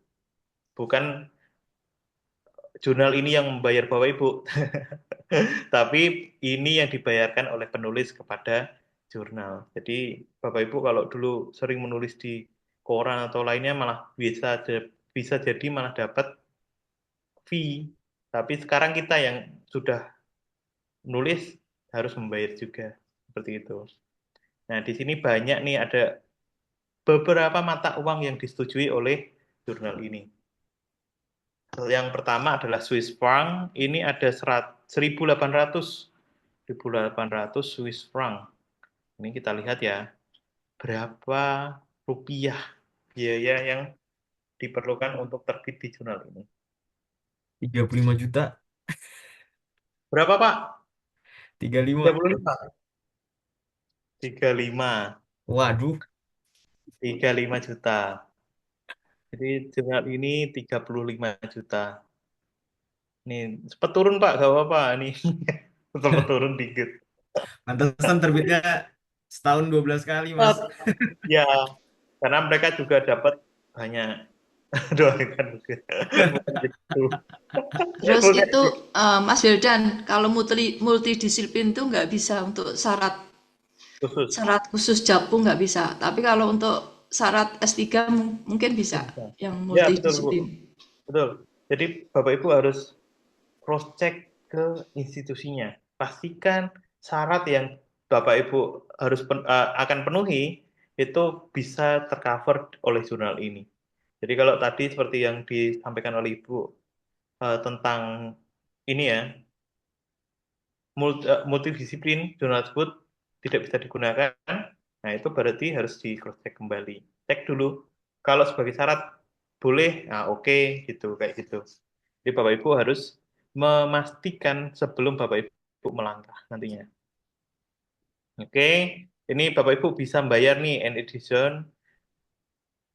Bukan jurnal ini yang membayar Bapak Ibu. Tapi ini yang dibayarkan oleh penulis kepada jurnal. Jadi Bapak Ibu kalau dulu sering menulis di koran atau lainnya malah bisa jadi malah dapat fee. Tapi sekarang kita yang sudah nulis harus membayar juga. Seperti itu. Nah, di sini banyak nih ada beberapa mata uang yang disetujui oleh jurnal ini. Yang pertama adalah Swiss franc. Ini ada 1.800 Swiss franc. Ini kita lihat ya, berapa rupiah biaya yang diperlukan untuk terbit di jurnal ini. 35 juta. Berapa, Pak? 35. 35. 35. Waduh. 35 juta. Jadi jurnal ini 35 juta. Nih, sempat turun Pak, gak apa-apa. Nih, sempat turun dikit. Pantesan terbitnya setahun 12 kali, Mas. Ya, karena mereka juga dapat banyak. Doakan bukan. Bukan gitu. Terus Bukan itu gitu. Mas Wildan, kalau multidisiplin itu nggak bisa untuk syarat Khusus. syarat khusus Japung nggak bisa. Tapi kalau untuk syarat S3 mungkin bisa Bisa. yang Ya, betul, Bu. multidisiplin. Betul. Jadi Bapak Ibu harus cross check ke institusinya. Pastikan syarat yang Bapak Ibu akan penuhi itu bisa tercover oleh jurnal ini. Jadi kalau tadi seperti yang disampaikan oleh Ibu tentang ini ya, multidisiplin jurnal tersebut tidak bisa digunakan. Nah, itu berarti harus di cross check kembali. Cek dulu. Kalau sebagai syarat boleh, nah oke, gitu kayak gitu. Jadi Bapak Ibu harus memastikan sebelum Bapak Ibu melangkah nantinya. Oke, ini Bapak Ibu bisa bayar nih in addition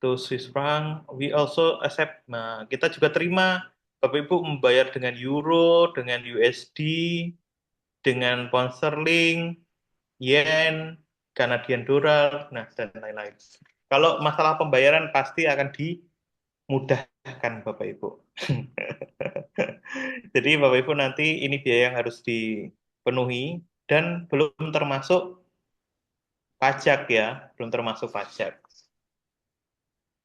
to Swiss franc. We also accept. Nah, kita juga terima Bapak Ibu membayar dengan euro, dengan USD, dengan pound sterling, yen, Canadian dollar, nah dan lain-lain. Kalau masalah pembayaran pasti akan dimudahkan Bapak Ibu. Jadi Bapak Ibu nanti ini biaya yang harus dipenuhi dan belum termasuk pajak ya, belum termasuk pajak.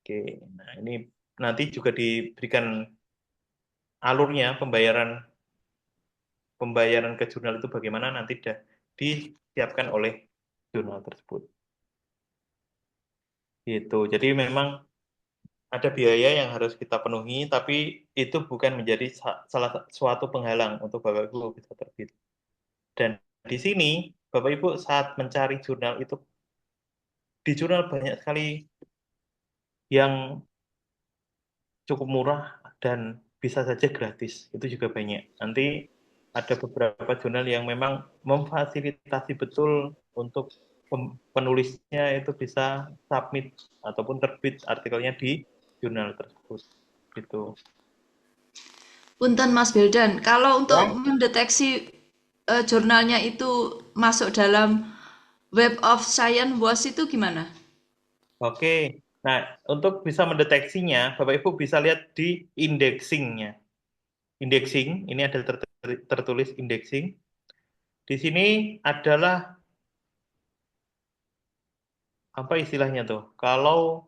Oke, nah ini nanti juga diberikan alurnya pembayaran ke jurnal itu bagaimana nanti sudah disiapkan oleh jurnal tersebut. Gitu. Jadi memang ada biaya yang harus kita penuhi, tapi itu bukan menjadi suatu penghalang untuk Bapak Ibu bisa terbit. Dan di sini Bapak Ibu saat mencari jurnal itu di jurnal banyak sekali yang cukup murah dan bisa saja gratis. Itu juga banyak. Nanti ada beberapa jurnal yang memang memfasilitasi betul untuk penulisnya itu bisa submit ataupun terbit artikelnya di jurnal tersebut. Gitu. Punten Mas Wildan, kalau untuk Ya. mendeteksi jurnalnya itu masuk dalam Web of Science WAS itu gimana? Oke. Nah, untuk bisa mendeteksinya, Bapak Ibu bisa lihat di indexing-nya. Indexing, ini ada tertulis indexing. Di sini adalah apa istilahnya tuh? Kalau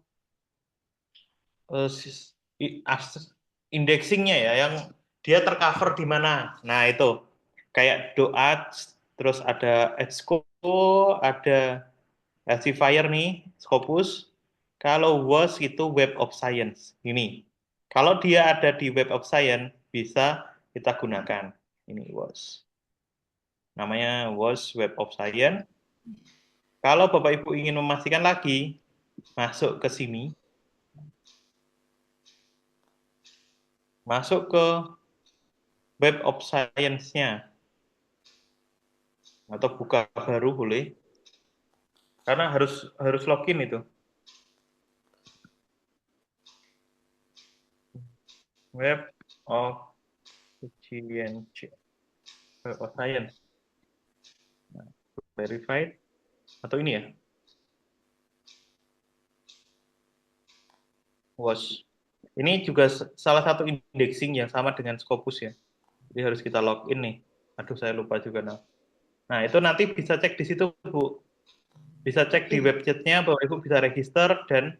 indexingnya ya, yang dia tercover di mana? Nah itu kayak DOAJ, terus ada EBSCO, ada Elsevier nih, Scopus. Kalau WAS itu Web of Science. Ini. Kalau dia ada di Web of Science, bisa kita gunakan. Ini WAS. Namanya WAS Web of Science. Kalau Bapak Ibu ingin memastikan lagi, masuk ke sini. Masuk ke Web of Science-nya. Atau buka baru boleh. Karena harus login itu. Web of Science. Web of Science. Nah, verified. Atau ini ya. WOS. Ini juga salah satu indexing yang sama dengan Scopus ya. Jadi harus kita login nih. Aduh, saya lupa juga nah. Nah, itu nanti bisa cek di situ, Bu. Bisa cek di Oke. websitenya, Bapak Ibu bisa register dan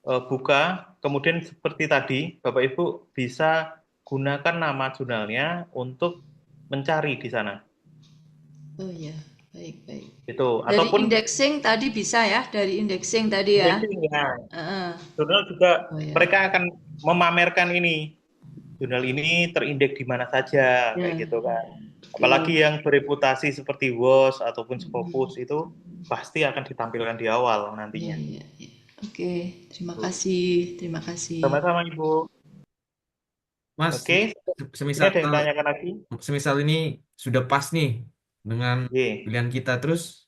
buka. Kemudian seperti tadi, Bapak Ibu bisa gunakan nama jurnalnya untuk mencari di sana. Oh ya, baik. Itu. Dari Ataupun indexing tadi bisa ya, dari indexing tadi ya. indexing ya. Heeh. Jurnal juga Oh ya. mereka akan memamerkan ini. Jurnal ini terindeks di mana saja, Ya. kayak gitu kan. Oke. Apalagi yang bereputasi seperti WOS ataupun Scopus itu pasti akan ditampilkan di awal nantinya. Iya. Oke, terima Tuh. kasih. Terima kasih. Sama-sama Ibu. Mas, Oke, ini semisal ada yang tanyakan lagi? semisal ini sudah pas nih dengan Ye. pilihan kita, terus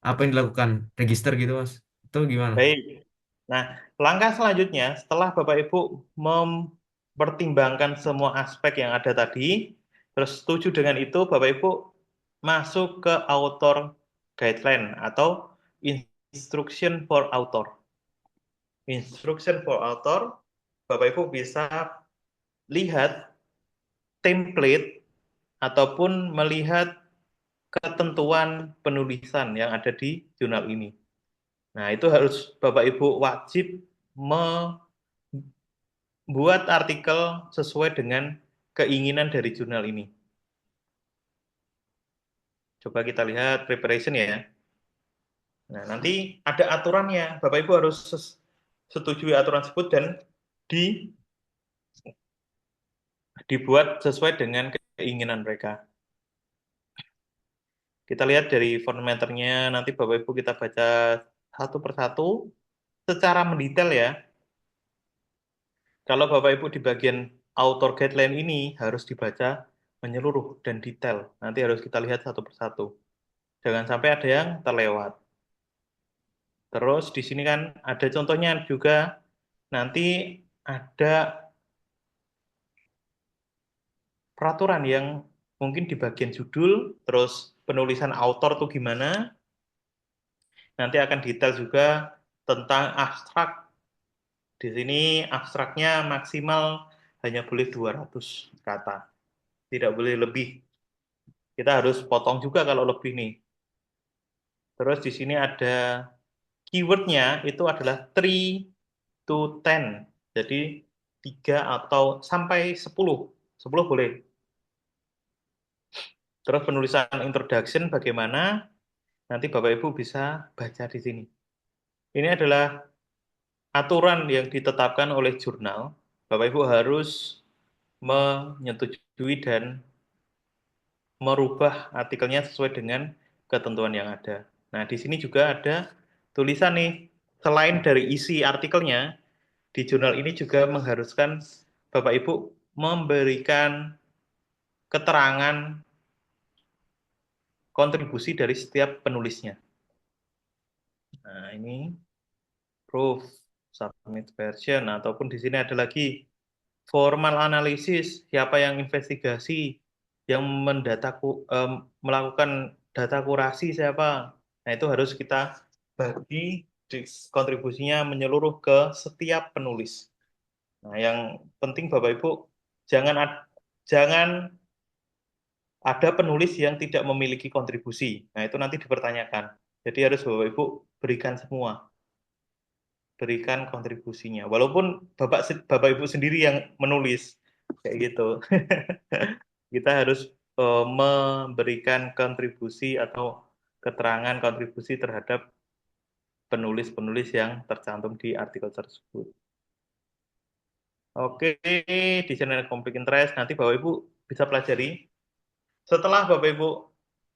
apa yang dilakukan? Register gitu, Mas? Itu gimana? Baik. Nah, langkah selanjutnya setelah Bapak Ibu mempertimbangkan semua aspek yang ada tadi, terus setuju dengan itu, Bapak Ibu masuk ke author guideline atau instruction for author. Instruction for author, Bapak Ibu bisa lihat template ataupun melihat ketentuan penulisan yang ada di jurnal ini. Nah, itu harus Bapak Ibu wajib membuat artikel sesuai dengan keinginan dari jurnal ini. Coba kita lihat preparation ya. Nah, nanti ada aturannya. Bapak Ibu harus setujui aturan tersebut dan dibuat sesuai dengan keinginan mereka. Kita lihat dari formatternya, nanti Bapak Ibu kita baca satu persatu secara mendetail ya. Kalau Bapak Ibu di bagian author guideline ini harus dibaca menyeluruh dan detail. Nanti harus kita lihat satu persatu. Jangan sampai ada yang terlewat. Terus di sini kan ada contohnya juga, nanti ada peraturan yang mungkin di bagian judul, terus penulisan author tuh gimana, nanti akan detail juga tentang abstrak. Di sini abstraknya maksimal hanya boleh 200 kata, tidak boleh lebih. Kita harus potong juga kalau lebih nih. Terus di sini ada keywordnya itu adalah 3 to 10. Jadi 3 atau sampai 10. 10 boleh. Terus penulisan introduction bagaimana? Nanti Bapak Ibu bisa baca di sini. Ini adalah aturan yang ditetapkan oleh jurnal. Bapak Ibu harus menyetujui dan merubah artikelnya sesuai dengan ketentuan yang ada. Nah, di sini juga ada tulisan nih, selain dari isi artikelnya, di jurnal ini juga mengharuskan Bapak Ibu memberikan keterangan kontribusi dari setiap penulisnya. Nah, ini proof, submit version, ataupun di sini ada lagi formal analisis, siapa yang investigasi, yang melakukan data kurasi siapa. Nah, itu harus kita bagi kontribusinya menyeluruh ke setiap penulis. Nah, yang penting Bapak Ibu jangan ada penulis yang tidak memiliki kontribusi. Nah, itu nanti dipertanyakan. Jadi harus Bapak Ibu berikan semua. Berikan kontribusinya. Walaupun Bapak Ibu sendiri yang menulis kayak gitu. Kita harus memberikan kontribusi atau keterangan kontribusi terhadap penulis-penulis yang tercantum di artikel tersebut. Oke, di sini ada konflik interest. Nanti Bapak Ibu bisa pelajari. Setelah Bapak Ibu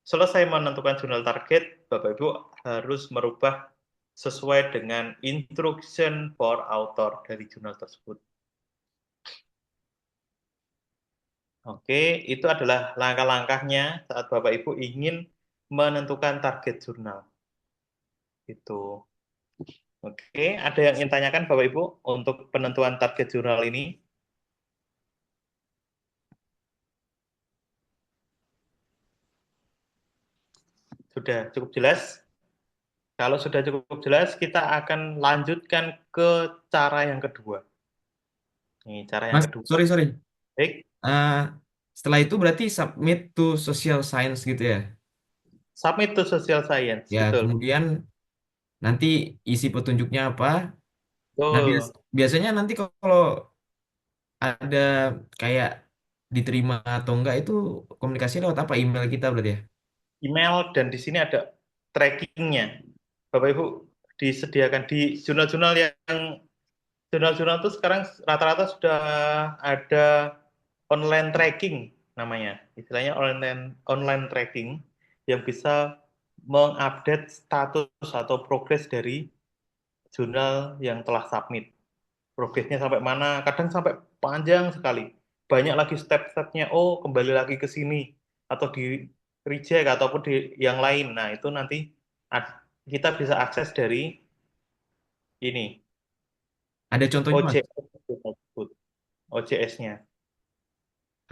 selesai menentukan jurnal target, Bapak Ibu harus merubah sesuai dengan instruction for author dari jurnal tersebut. Oke, itu adalah langkah-langkahnya saat Bapak Ibu ingin menentukan target jurnal. Itu. Oke, ada yang ingin tanyakan Bapak Ibu untuk penentuan target jurnal ini? Sudah cukup jelas? Kalau sudah cukup jelas, kita akan lanjutkan ke cara yang kedua. Nih, cara yang Mas, kedua. sorry. Baik, Eh, setelah itu berarti submit to social science gitu ya. submit to social science, Ya, betul. kemudian nanti isi petunjuknya apa. Nah, Betul. biasanya nanti kalau ada kayak diterima atau enggak itu komunikasi lewat apa? Email kita berarti ya? Email dan di sini ada trackingnya. Bapak Ibu disediakan di jurnal-jurnal yang jurnal-jurnal itu sekarang rata-rata sudah ada online tracking namanya. Istilahnya online tracking yang bisa mengupdate status atau progres dari jurnal yang telah submit. Progresnya sampai mana, kadang sampai panjang sekali. Banyak lagi step-stepnya, oh kembali lagi ke sini, atau di reject, ataupun di yang lain. Nah, itu nanti kita bisa akses dari ini, Ada contohnya, Mas? OJS-nya.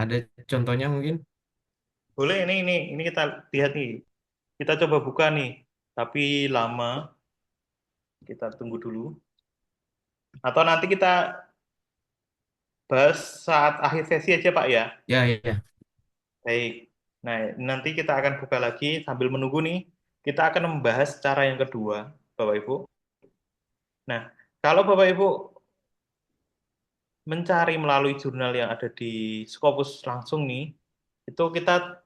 Ada contohnya mungkin? Boleh, ini kita lihat nih. Kita coba buka nih, tapi lama, kita tunggu dulu. Atau nanti kita bahas saat akhir sesi aja, Pak ya. Ya. Baik. Nah, nanti kita akan buka lagi sambil menunggu nih. Kita akan membahas cara yang kedua, Bapak Ibu. Nah, kalau Bapak Ibu mencari melalui jurnal yang ada di Scopus langsung nih, itu kita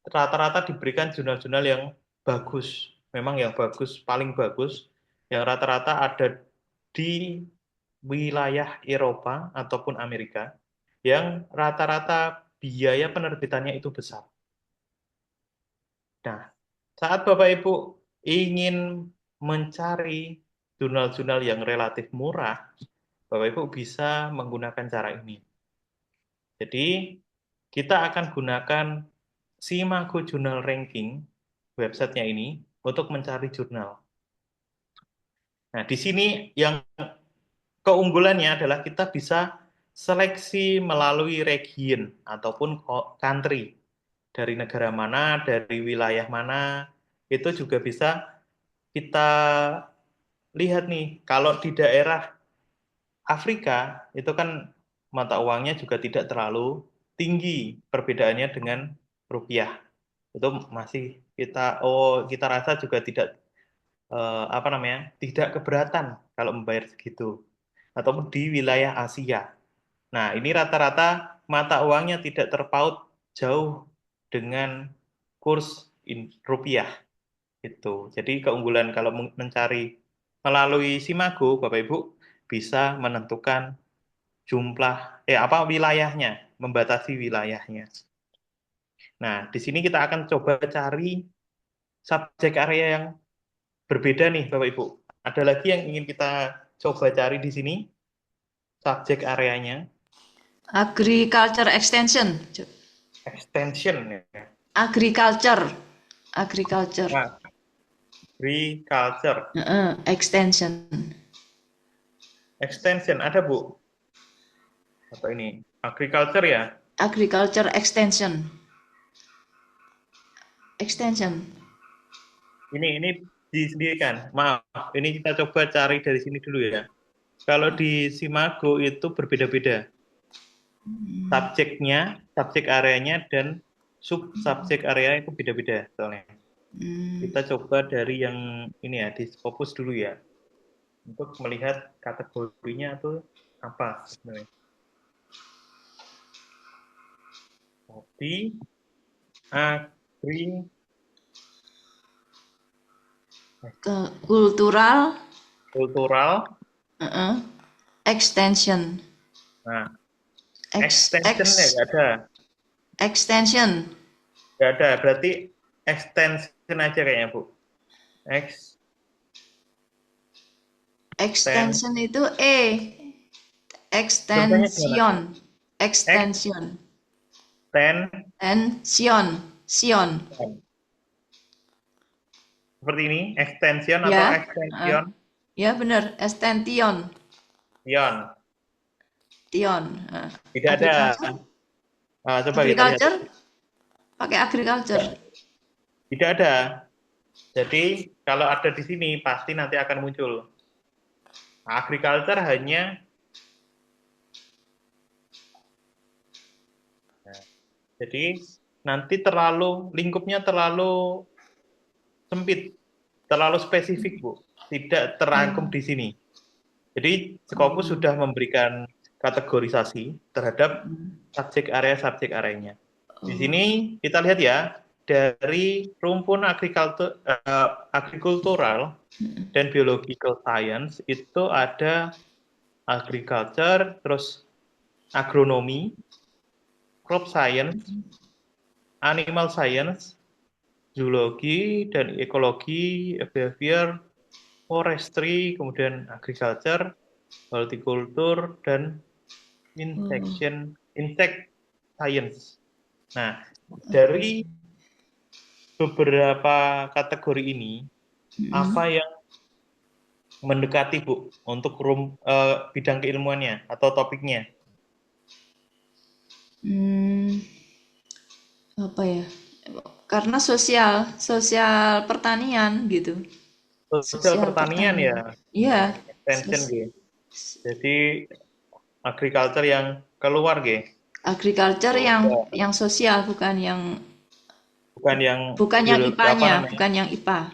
rata-rata diberikan jurnal-jurnal yang bagus. Memang yang bagus, paling bagus, yang rata-rata ada di wilayah Eropa ataupun Amerika, yang rata-rata biaya penerbitannya itu besar. Nah, saat Bapak Ibu ingin mencari jurnal-jurnal yang relatif murah, Bapak Ibu bisa menggunakan cara ini. Jadi, kita akan gunakan Simago Journal Ranking, websitenya ini, untuk mencari jurnal. Nah, di sini yang keunggulannya adalah kita bisa seleksi melalui region ataupun country. Dari negara mana, dari wilayah mana, itu juga bisa kita lihat nih, kalau di daerah Afrika, itu kan mata uangnya juga tidak terlalu tinggi perbedaannya dengan rupiah. Itu masih kita rasa juga tidak tidak keberatan kalau membayar segitu. Ataupun di wilayah Asia. Nah, ini rata-rata mata uangnya tidak terpaut jauh dengan kurs rupiah. Itu. Jadi keunggulan kalau mencari melalui Simago, Bapak Ibu bisa menentukan wilayahnya, membatasi wilayahnya. Nah, di sini kita akan coba cari subjek area yang berbeda nih, Bapak Ibu. Ada lagi yang ingin kita coba cari di sini, subjek areanya. Agriculture extension. Extension ya. Agriculture. Nah, agriculture. Extension. Extension ada, Bu? Apa ini? Agriculture ya? Agriculture extension. Extension. Ini disediakan. Maaf, ini kita coba cari dari sini dulu ya. Kalau di Simago itu berbeda-beda. Subjek areanya, dan sub-subjek area itu beda-beda soalnya. Kita coba dari yang ini ya, di Scopus dulu ya. Untuk melihat kategorinya itu apa sebenarnya. Tapi Kultural. Extension. Nah, extensionnya nggak ada. Extension. Nggak ada, berarti extension aja kayaknya, Bu. Extension itu extension. Extension. Sion. Seperti ini, extension atau Ya. extension? Ya benar, extension. Tion. Tidak ada. Coba kita lihat. Pakai agriculture. Tidak ada. Jadi kalau ada di sini pasti nanti akan muncul. Agriculture hanya jadi nanti lingkupnya terlalu sempit, terlalu spesifik, Bu. Tidak terangkum di sini. Jadi Scopus sudah memberikan kategorisasi terhadap subjek areanya. Di sini kita lihat ya, dari rumpun agrikultural dan biological science itu ada agriculture, terus agronomi, crop science, animal science, zoologi dan ekologi, behavior, forestry, kemudian agriculture, horticulture, dan insect science. Nah, dari beberapa kategori ini, apa yang mendekati, Bu, untuk bidang keilmuannya atau topiknya? Apa ya? Karena sosial pertanian gitu. Sosial pertanian ya, Iya. extension gitu. Jadi agriculture yang keluar gitu. Agriculture yang sosial, bukan yang IPA-nya, bukan yang IPA.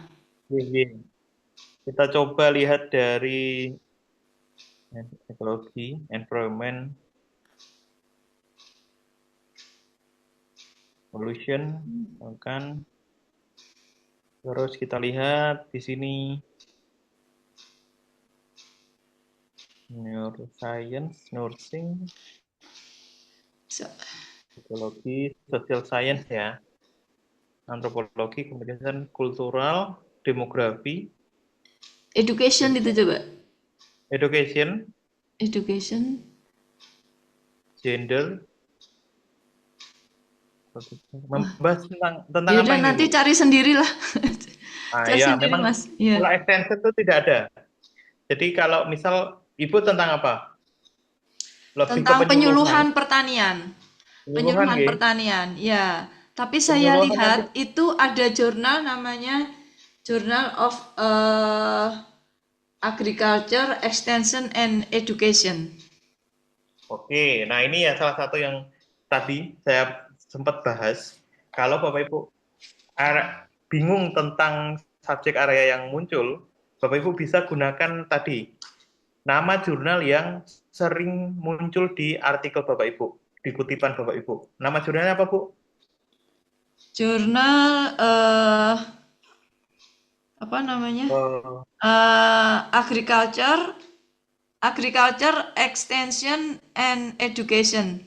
Kita coba lihat dari ekologi, environment, pollution, kan. Terus kita lihat di sini neuroscience, nursing, psikologi, social science ya, antropologi, kemudian kultural, demografi, Education itu coba. education, Ya gender, membahas tentang udah apa ini, nanti Bu? cari sendirilah. Cari Ya, sendiri, memang Mas. Ya. kalau extension itu tidak ada. Jadi kalau misal Ibu tentang apa? Lebih ke Tentang penyuluhan pertanian. Penyuluhan nggih. pertanian, ya. Tapi saya Penyuluhan lihat itu ada jurnal namanya Journal of Agriculture, Extension and Education. Oke, nah ini ya salah satu yang tadi saya sempat bahas. Kalau Bapak Ibu bingung tentang subjek area yang muncul, Bapak Ibu bisa gunakan tadi nama jurnal yang sering muncul di artikel Bapak Ibu, di kutipan Bapak Ibu. Nama jurnalnya apa, Bu? Jurnal apa namanya? Agriculture, Extension and Education.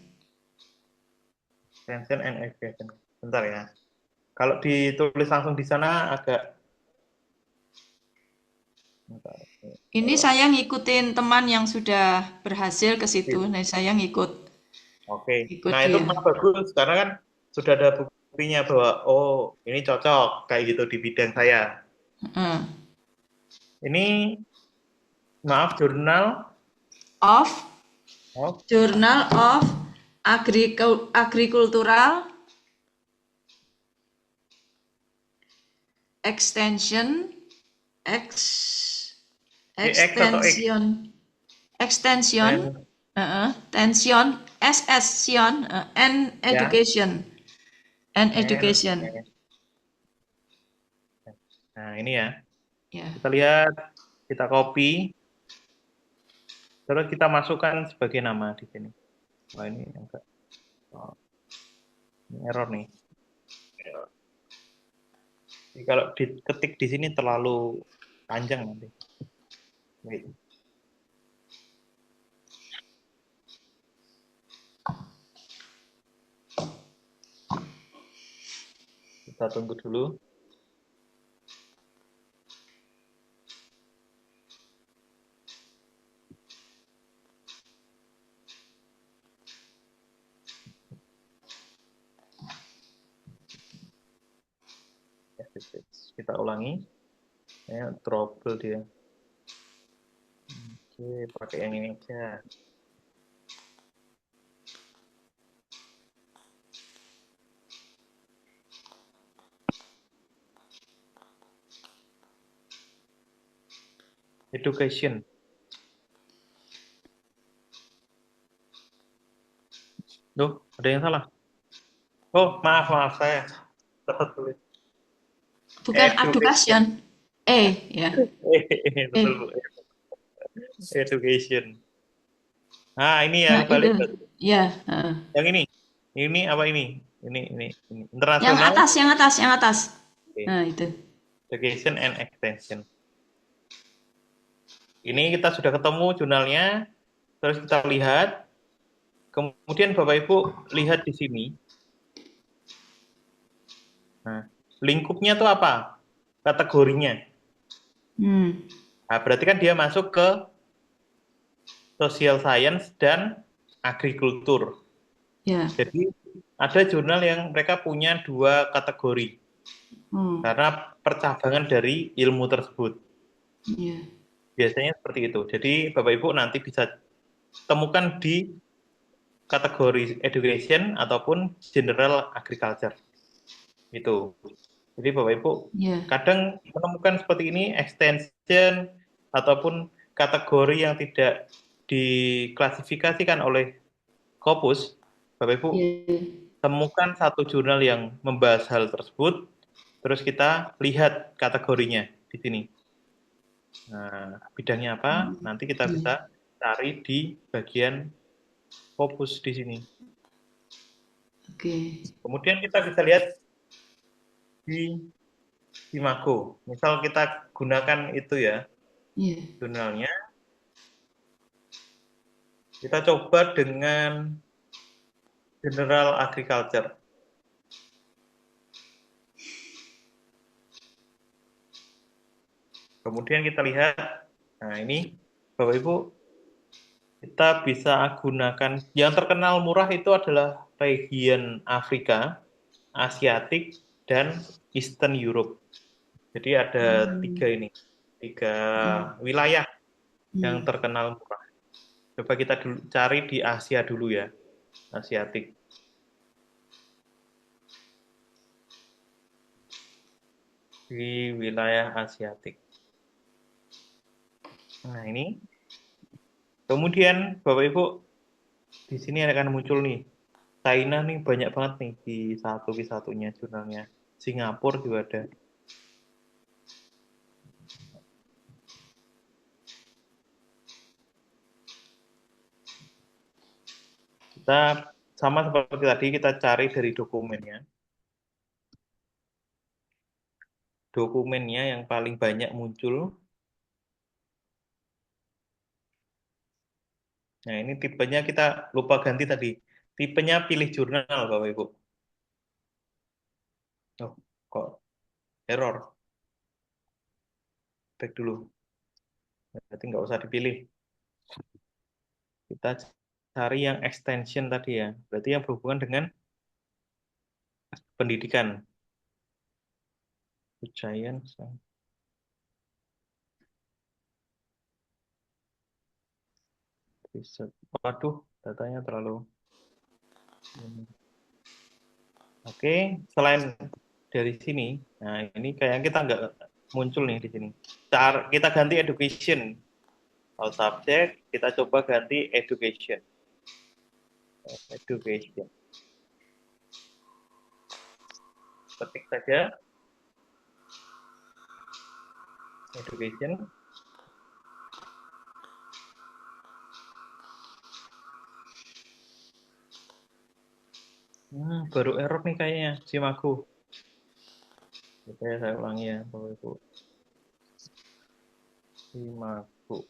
Extension and Education. Bentar ya. Kalau ditulis langsung di sana agak. Bentar. Ini saya ngikutin teman yang sudah berhasil ke situ, nah saya ngikut. Oke. Ikut Nah itu dia. malah bagus karena kan sudah ada buktinya bahwa oh ini cocok kayak gitu di bidang saya. Ini maaf jurnal Journal of Agricultural Extension and Education. Nah ini ya. Kita lihat, kita copy, terus kita masukkan sebagai nama di sini. Wah ini agak ini error nih. Jadi kalau diketik di sini terlalu panjang nanti. Baik. Kita tunggu dulu. Kita ulangi. Ya, trouble dia. Oke, pakai yang ini aja. Education. Loh, ada yang salah. Oh, maaf saya salah tulis. Bukan Education. education. Ya. Betul, Bu. Education. Nah, ini yang Nah, itu. balik berarti. Ya, heeh. Yang ini. Ini apa ini? Ini. Yang Internasional atas, yang atas, yang atas. Oke. Nah, itu. Education and Extension. Ini kita sudah ketemu jurnalnya, terus kita lihat. Kemudian Bapak Ibu lihat di sini. Nah, lingkupnya tuh apa? Kategorinya. Nah, berarti kan dia masuk ke social science dan agrikultur. Ya. Jadi ada jurnal yang mereka punya 2 kategori karena percabangan dari ilmu tersebut. Ya. Biasanya seperti itu. Jadi Bapak Ibu nanti bisa temukan di kategori education ataupun general agriculture. Itu. Jadi Bapak Ibu Ya. kadang menemukan seperti ini extension ataupun kategori yang tidak diklasifikasikan oleh Scopus, Bapak Ibu Ya. temukan satu jurnal yang membahas hal tersebut, terus kita lihat kategorinya di sini. Nah, bidangnya apa? Nanti kita bisa cari di bagian Scopus di sini. Oke. Kemudian kita bisa lihat di Imago. Misal kita gunakan itu ya, Ya. jurnalnya. Kita coba dengan General Agriculture. Kemudian kita lihat, nah ini Bapak Ibu, kita bisa gunakan, yang terkenal murah itu adalah region Afrika, Asiatik, dan Eastern Europe. Jadi ada 3 ini, 3 wilayah yang terkenal murah. Coba kita cari di Asia dulu ya, Asiatik. Di wilayah Asiatik. Nah ini. Kemudian Bapak Ibu, di sini akan muncul nih, China nih banyak banget nih di satunya jurnalnya. Singapura juga ada. Kita sama seperti tadi, kita cari dari dokumennya. Dokumennya yang paling banyak muncul. Nah ini tipenya kita lupa ganti tadi. Tipenya pilih jurnal Bapak Ibu. Oh, kok error? Back dulu. Berarti nggak usah dipilih. Kita cari yang extension tadi ya. Berarti yang berhubungan dengan pendidikan. Science. Riset. Waduh, datanya terlalu. Oke, selain dari sini, nah ini kayak kita nggak muncul nih di sini. Kita ganti education. Kalau subjek, kita coba ganti education. Education. Ketik saja. Education. Baru error nih kayaknya, Simaku. Saya ulangi ya, Bapak Ibu. Simaku.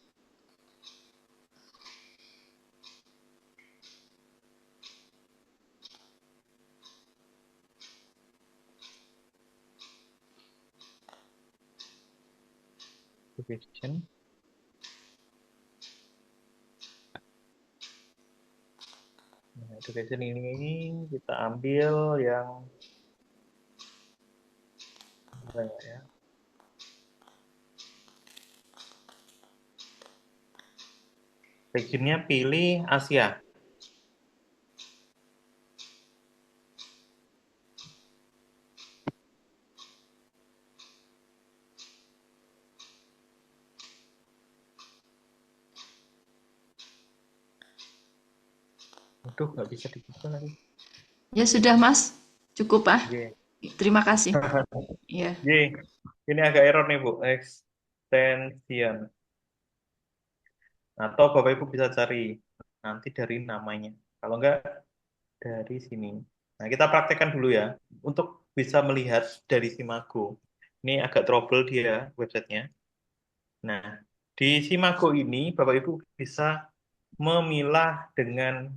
Education. Nah, education ini kita ambil yang apa ya? Regionnya pilih Asia. Aduh, nggak bisa dibuka lagi. Ya sudah, Mas. Cukup, ah. Ye. Terima kasih. Ya. Ye. Ini agak error nih, Bu. Extension. Atau Bapak Ibu bisa cari nanti dari namanya. Kalau enggak, dari sini. Nah, kita praktekkan dulu ya. Untuk bisa melihat dari Simago. Ini agak trouble dia websitenya. Nah, di Simago ini Bapak Ibu bisa memilah dengan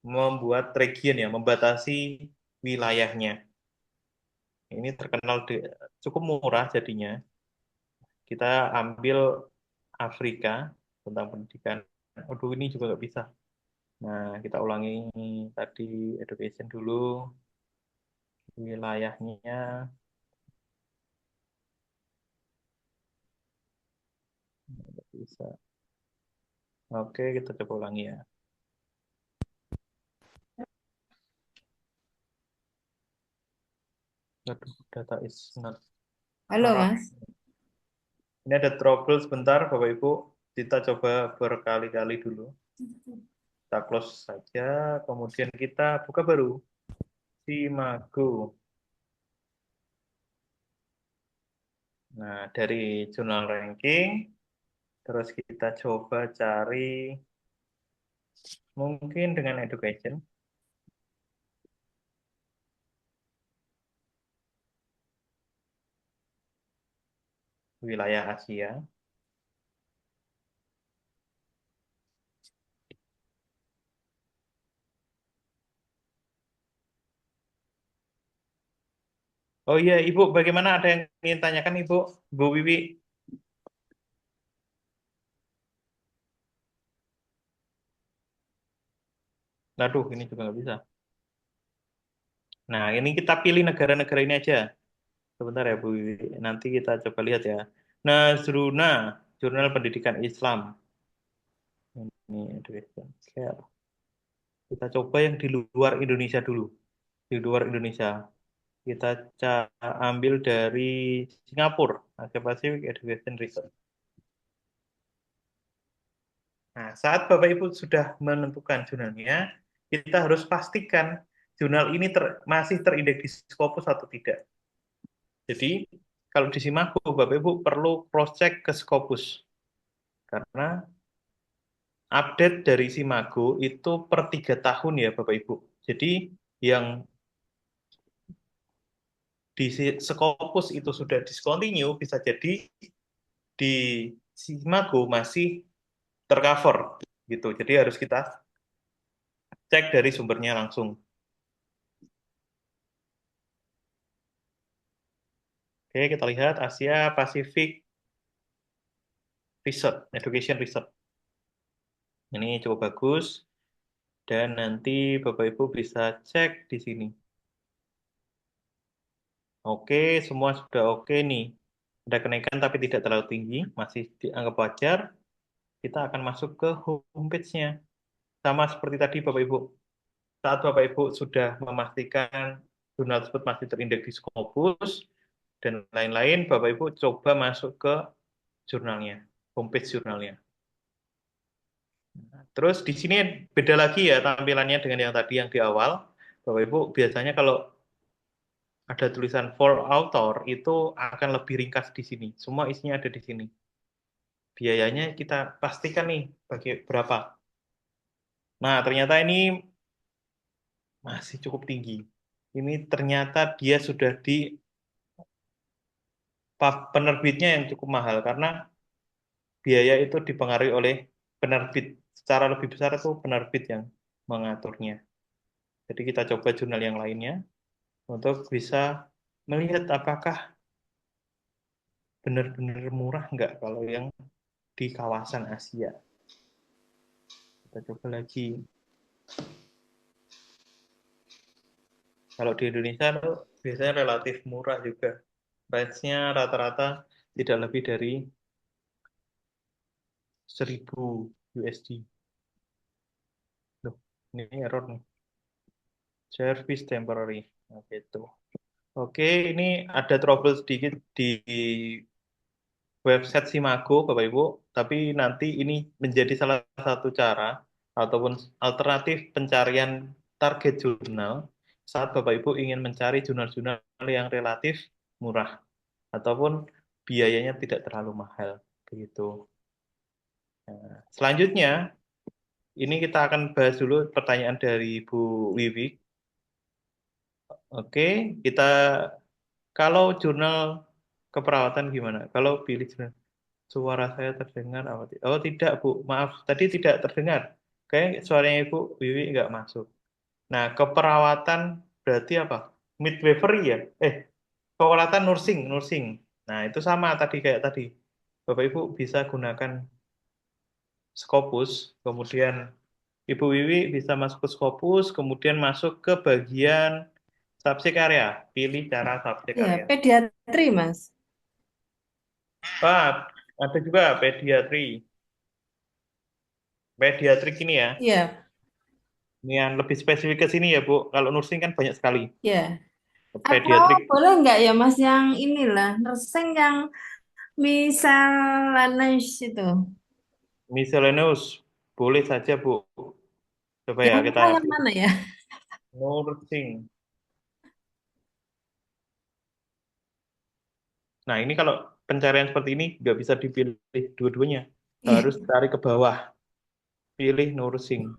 membuat region ya, membatasi wilayahnya. Ini terkenal cukup murah jadinya. Kita ambil Afrika tentang pendidikan. Aduh, ini juga nggak bisa. Nah, kita ulangi tadi education dulu, wilayahnya. Nggak bisa. Oke, kita coba ulangi ya. Aduh, data is not Halo, corrupt. Mas. Ini ada trouble sebentar, Bapak Ibu. Kita coba berkali-kali dulu. Kita close saja, kemudian kita buka baru. Simago. Nah, dari jurnal ranking, terus kita coba cari mungkin dengan education. Wilayah Asia. Oh iya, Ibu, bagaimana ada yang ingin tanyakan, Ibu? Bu Wiwi? Aduh, ini juga nggak bisa. Nah, ini kita pilih negara-negara ini aja. Sebentar ya, Bu Wiwi. Nanti kita coba lihat ya. Nazruna, Jurnal Pendidikan Islam. Ini education care. Kita coba yang di luar Indonesia dulu. Di luar Indonesia. Kita ambil dari Singapura, Asia Pacific Education Research. Nah, saat Bapak Ibu sudah menentukan jurnalnya, kita harus pastikan jurnal ini masih terindeks di Scopus atau tidak. Jadi, kalau di Simago, Bapak Ibu perlu cross-check ke Scopus. Karena update dari Simago itu per 3 tahun ya, Bapak Ibu. Jadi, yang di Scopus itu sudah discontinue, bisa jadi di Simago masih tercover gitu. Jadi harus kita cek dari sumbernya langsung. Oke, kita lihat Asia Pacific Research, Education Research. Ini cukup bagus. Dan nanti Bapak Ibu bisa cek di sini. Oke, semua sudah oke nih. Ada kenaikan tapi tidak terlalu tinggi, masih dianggap wajar. Kita akan masuk ke homepage-nya. Sama seperti tadi Bapak Ibu. Saat Bapak Ibu sudah memastikan jurnal tersebut masih terindeks di Scopus dan lain-lain, Bapak Ibu coba masuk ke jurnalnya, homepage jurnalnya. Terus di sini beda lagi ya tampilannya dengan yang tadi yang di awal. Bapak Ibu biasanya kalau ada tulisan for author itu akan lebih ringkas di sini. Semua isinya ada di sini. Biayanya kita pastikan nih bagi berapa. Nah, ternyata ini masih cukup tinggi. Ini ternyata dia sudah di penerbitnya yang cukup mahal karena biaya itu dipengaruhi oleh penerbit. Secara lebih besar itu penerbit yang mengaturnya. Jadi kita coba jurnal yang lainnya untuk bisa melihat apakah benar-benar murah nggak kalau yang di kawasan Asia. Kita coba lagi. Kalau di Indonesia biasanya relatif murah juga. Range-nya rata-rata tidak lebih dari 1.000 USD. Loh, ini error nih. Service temporary. Oke, itu. Oke, ini ada trouble sedikit di website Simago, Bapak Ibu, tapi nanti ini menjadi salah satu cara ataupun alternatif pencarian target jurnal saat Bapak Ibu ingin mencari jurnal-jurnal yang relatif murah ataupun biayanya tidak terlalu mahal. Begitu. Nah, selanjutnya, ini kita akan bahas dulu pertanyaan dari Bu Wiwi. Oke, kita kalau jurnal keperawatan gimana? Kalau pilih jurnal, suara saya terdengar apa? Oh tidak Bu, maaf tadi tidak terdengar. Kayak suaranya Ibu Wiwi nggak masuk. Nah, keperawatan berarti apa? Midwifery ya? Keperawatan nursing, nursing. Nah, itu sama tadi kayak tadi. Bapak Ibu bisa gunakan Scopus, kemudian Ibu Wiwi bisa masuk ke Scopus, kemudian masuk ke bagian subjek area. Pilih cara subjek Ya, area. pediatri, Mas. Ada juga pediatri. Pediatrik ini ya. Ya, Ini yang lebih spesifik ke sini ya, Bu. Kalau nursing kan banyak sekali. ya. Atau Pediatrik, boleh nggak ya, Mas, yang inilah, nursing yang miscellaneous itu. miscellaneous, boleh saja, Bu. Coba ya Yang kita murah yang mana ya? nursing. Nah, ini kalau pencarian seperti ini nggak bisa dipilih dua-duanya. Harus cari ke bawah. Pilih nursing.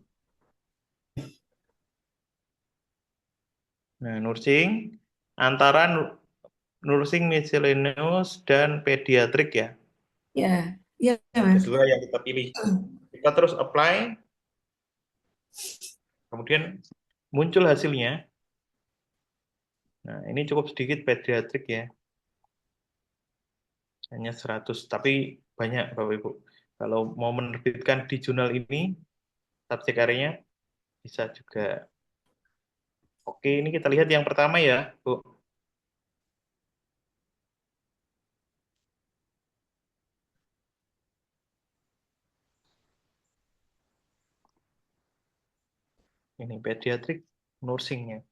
Nah, nursing antara nursing miscellaneous dan pediatrik ya. Ya, ya, Ada Mas. dua yang kita pilih. Kita terus apply, kemudian muncul hasilnya. Nah, ini cukup sedikit pediatrik ya. Hanya 100, tapi banyak Bapak Ibu. Kalau mau menerbitkan di jurnal ini, subjek areanya bisa juga. Oke, ini kita lihat yang pertama ya, Bu. Ini pediatrik nursingnya.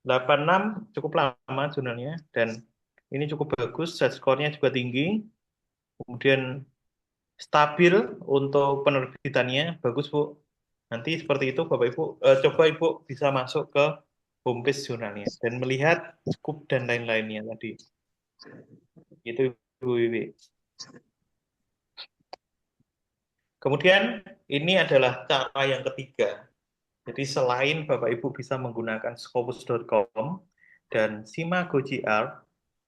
86 cukup lama jurnalnya, dan ini cukup bagus, set skornya juga tinggi. Kemudian stabil untuk penerbitannya, bagus Bu. Nanti seperti itu Bapak Ibu, coba Ibu bisa masuk ke homepage jurnalnya dan melihat scoop dan lain-lainnya tadi. Itu Ibu Wiwi. Kemudian ini adalah cara yang ketiga. Jadi selain Bapak Ibu bisa menggunakan scopus.com dan Simago GR,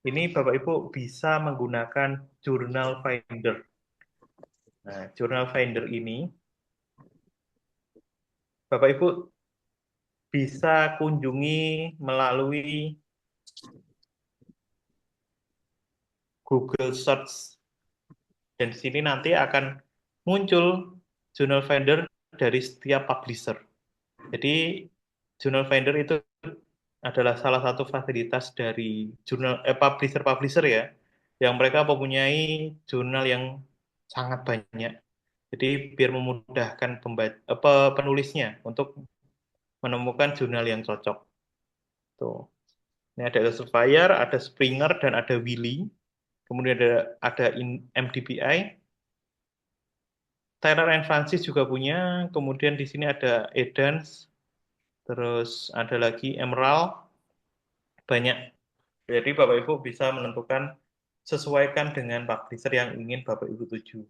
ini Bapak Ibu bisa menggunakan Journal Finder. Nah, Journal Finder ini Bapak Ibu bisa kunjungi melalui Google Search. Dan di sini nanti akan muncul Journal Finder dari setiap publisher. Jadi Journal Finder itu adalah salah satu fasilitas dari publisher-publisher ya, yang mereka mempunyai jurnal yang sangat banyak. Jadi biar memudahkan penulisnya untuk menemukan jurnal yang cocok. Tuh. Ini ada Elsevier, ada Springer, dan ada Wiley. Kemudian ada MDPI. Taylor and Francis juga punya. Kemudian di sini ada Edans. Terus ada lagi Emerald. Banyak. Jadi Bapak Ibu bisa menentukan sesuaikan dengan publisher yang ingin Bapak Ibu tuju.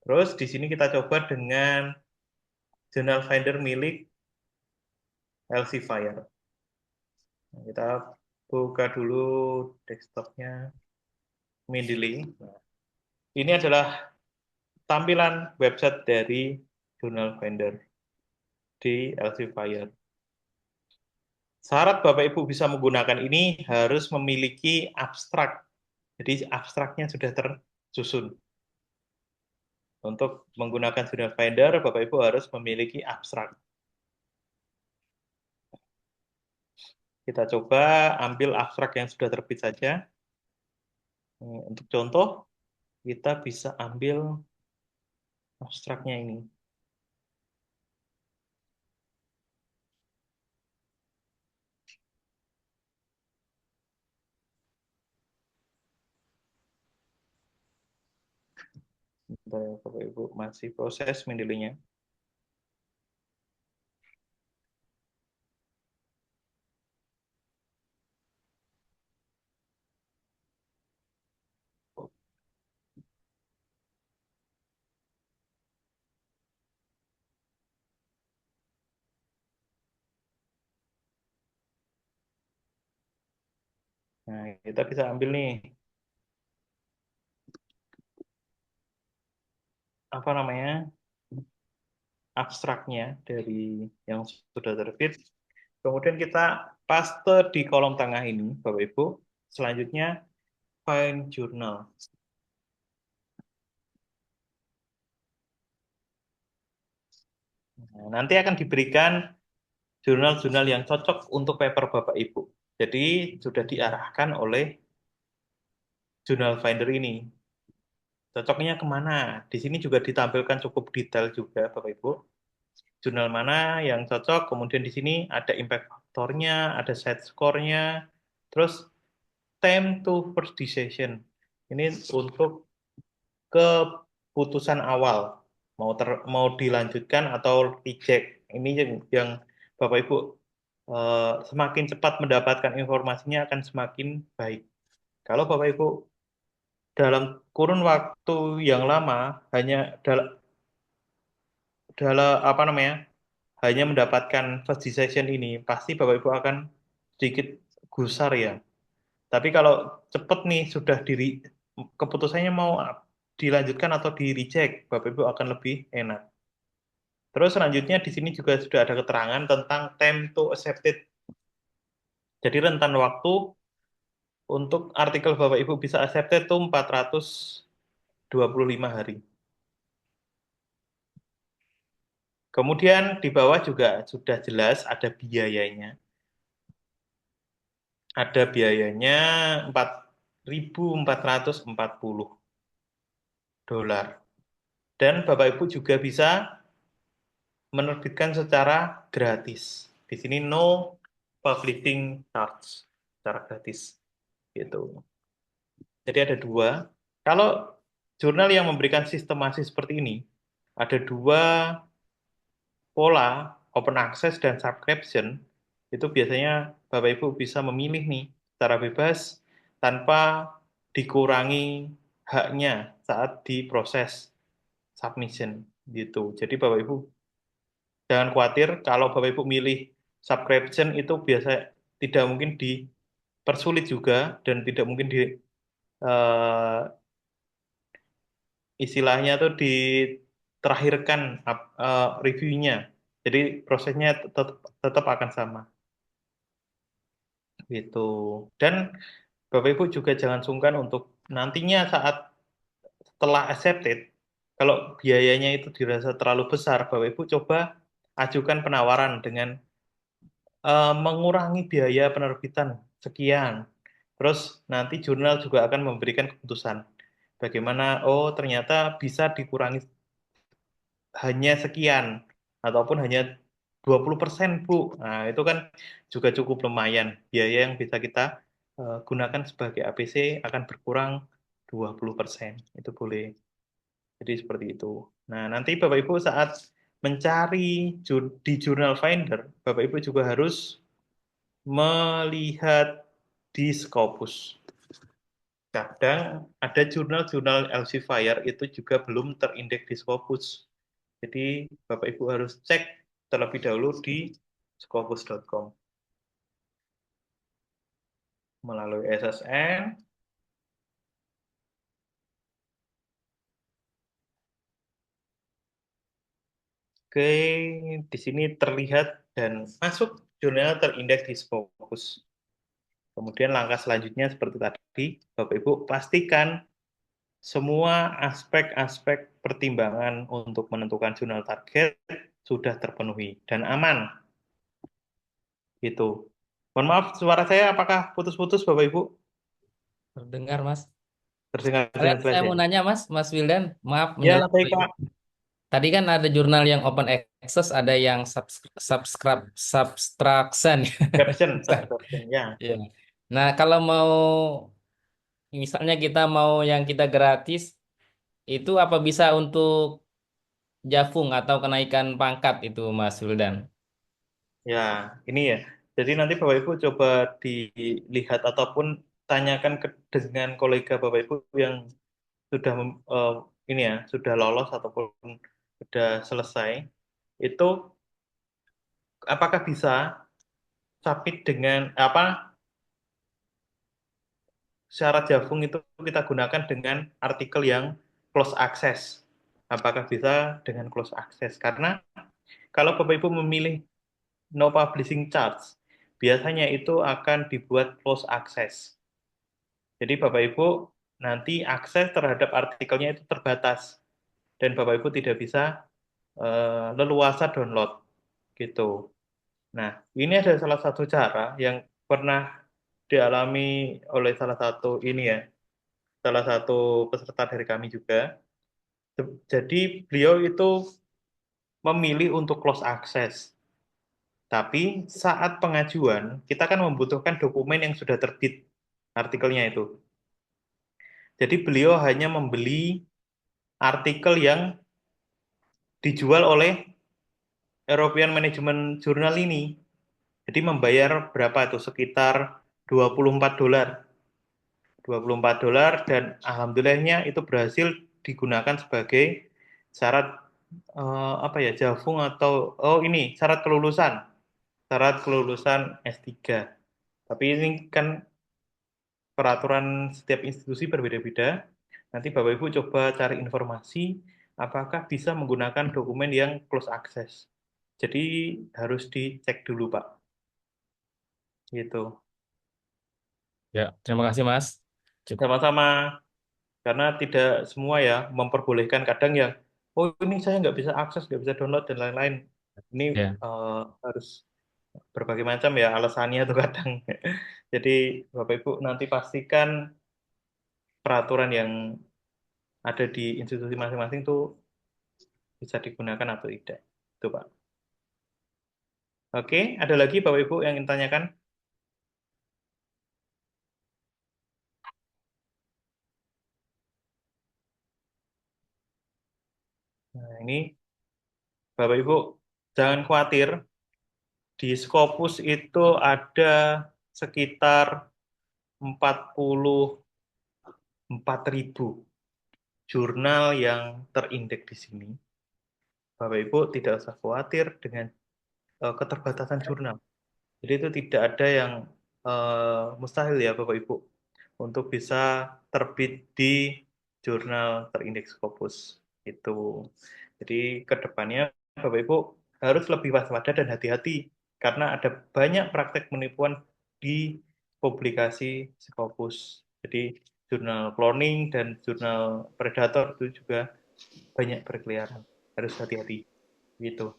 Terus di sini kita coba dengan Journal Finder milik Elsevier. Nah, kita buka dulu desktopnya Mendeley. Nah, ini adalah tampilan website dari Journal Finder di Elsevier. Syarat Bapak Ibu bisa menggunakan ini harus memiliki abstrak. Jadi abstraknya sudah tersusun. Untuk menggunakan Journal Finder, Bapak Ibu harus memiliki abstrak. Kita coba ambil abstrak yang sudah terbit saja. Untuk contoh, kita bisa ambil abstraknya ini. Sebentar ya, Bapak Ibu, masih proses mendeleynya. Nah, kita bisa ambil nih, apa namanya, abstraknya dari yang sudah terbit. Kemudian kita paste di kolom tengah ini, Bapak Ibu. Selanjutnya, find journal. Nah, nanti akan diberikan jurnal-jurnal yang cocok untuk paper Bapak Ibu. Jadi sudah diarahkan oleh Journal Finder ini. Cocoknya kemana? Di sini juga ditampilkan cukup detail juga Bapak Ibu. Jurnal mana yang cocok, kemudian di sini ada impact faktornya, ada set score-nya, terus time to first decision. Ini untuk keputusan awal, mau dilanjutkan atau reject. Ini yang Bapak Ibu semakin cepat mendapatkan informasinya akan semakin baik. Kalau Bapak Ibu dalam kurun waktu yang lama hanya apa namanya, hanya mendapatkan first decision ini, pasti Bapak Ibu akan sedikit gusar ya. Tapi kalau cepat nih sudah keputusannya mau dilanjutkan atau di reject, Bapak Ibu akan lebih enak. Terus selanjutnya di sini juga sudah ada keterangan tentang time to accepted. Jadi rentan waktu untuk artikel Bapak Ibu bisa accepted itu 425 hari. Kemudian di bawah juga sudah jelas ada biayanya. Ada biayanya 4.440 dolar. Dan Bapak Ibu juga bisa menerbitkan secara gratis. Di sini no publishing charge, secara gratis. Gitu. Jadi ada dua. Kalau jurnal yang memberikan sistemasi seperti ini, ada dua pola, open access dan subscription. Itu biasanya Bapak Ibu bisa memilih nih secara bebas tanpa dikurangi haknya saat diproses submission gitu. Jadi Bapak Ibu jangan khawatir kalau Bapak Ibu milih subscription itu biasa tidak mungkin dipersulit juga dan tidak mungkin eh, istilahnya tuh diterakhirkan reviewnya. Jadi prosesnya tetap akan sama. Gitu. Dan Bapak Ibu juga jangan sungkan untuk nantinya saat setelah accepted, kalau biayanya itu dirasa terlalu besar, Bapak Ibu coba ajukan penawaran dengan mengurangi biaya penerbitan sekian. Terus nanti jurnal juga akan memberikan keputusan. Bagaimana, oh ternyata bisa dikurangi hanya sekian, ataupun hanya 20%, Bu. Nah, itu kan juga cukup lumayan. Biaya yang bisa kita gunakan sebagai APC akan berkurang 20%. Itu boleh. Jadi seperti itu. Nah, nanti Bapak Ibu saat mencari di Journal Finder, Bapak Ibu juga harus melihat di Scopus. Kadang ada jurnal-jurnal Elsevier itu juga belum terindeks di Scopus. Jadi Bapak Ibu harus cek terlebih dahulu di scopus.com melalui SSN. Oke, di sini terlihat dan masuk jurnal terindeks di Scopus. Kemudian langkah selanjutnya seperti tadi, Bapak Ibu pastikan semua aspek-aspek pertimbangan untuk menentukan jurnal target sudah terpenuhi dan aman. Gitu. Mohon maaf, suara saya apakah putus-putus Bapak Ibu? Terdengar, Mas. Terdengar Saya, dengan jelas saya ya? mau nanya, Mas Wildan, maaf Ya, menyela. baik Pak. Tadi kan ada jurnal yang open access, ada yang subtraction. Subscription, ya. Iya. Nah, kalau mau misalnya kita mau yang kita gratis, itu apa bisa untuk Jafung atau kenaikan pangkat itu Mas Wildan? Ya, ini ya. Jadi nanti Bapak Ibu coba dilihat ataupun tanyakan dengan kolega Bapak Ibu yang sudah ini ya, sudah lolos ataupun sudah selesai. Itu apakah bisa submit dengan apa syarat Jafung itu kita gunakan dengan artikel yang close access. Apakah bisa dengan close access? Karena kalau Bapak Ibu memilih no publishing charge, biasanya itu akan dibuat close access. Jadi Bapak Ibu nanti akses terhadap artikelnya itu terbatas dan Bapak Ibu tidak bisa leluasa download gitu. Nah, ini ada salah satu cara yang pernah dialami oleh salah satu ini ya, salah satu peserta dari kami juga. Jadi beliau itu memilih untuk close access. Tapi saat pengajuan, kita kan membutuhkan dokumen yang sudah terbit artikelnya itu. Jadi beliau hanya membeli artikel yang dijual oleh European Management Journal ini. Jadi membayar berapa itu? Sekitar $24. $24 dan alhamdulillahnya itu berhasil digunakan sebagai syarat apa ya, Jafung atau ini syarat kelulusan S3. Tapi ini kan peraturan setiap institusi berbeda-beda. Nanti Bapak Ibu coba cari informasi apakah bisa menggunakan dokumen yang close access. Jadi harus dicek dulu, Pak. Gitu. Ya, terima kasih Mas. Cukup. Sama-sama. Karena tidak semua ya memperbolehkan, kadang yang ini saya nggak bisa akses, nggak bisa download dan lain-lain. Ini Ya. harus berbagai macam ya alasannya tuh kadang. Jadi Bapak Ibu nanti pastikan peraturan yang ada di institusi masing-masing tuh bisa digunakan atau tidak. Itu Pak. Oke, ada lagi Bapak Ibu yang ingin tanyakan? Nah, ini Bapak Ibu jangan khawatir, di Scopus itu ada sekitar 44.000 jurnal yang terindeks di sini. Bapak Ibu tidak usah khawatir dengan keterbatasan jurnal. Jadi itu tidak ada yang mustahil ya Bapak Ibu untuk bisa terbit di jurnal terindeks Scopus itu. Jadi kedepannya Bapak Ibu harus lebih waspada dan hati-hati karena ada banyak praktek penipuan di publikasi Scopus. Jadi jurnal cloning dan jurnal predator itu juga banyak berkeliaran. Harus hati-hati gitu.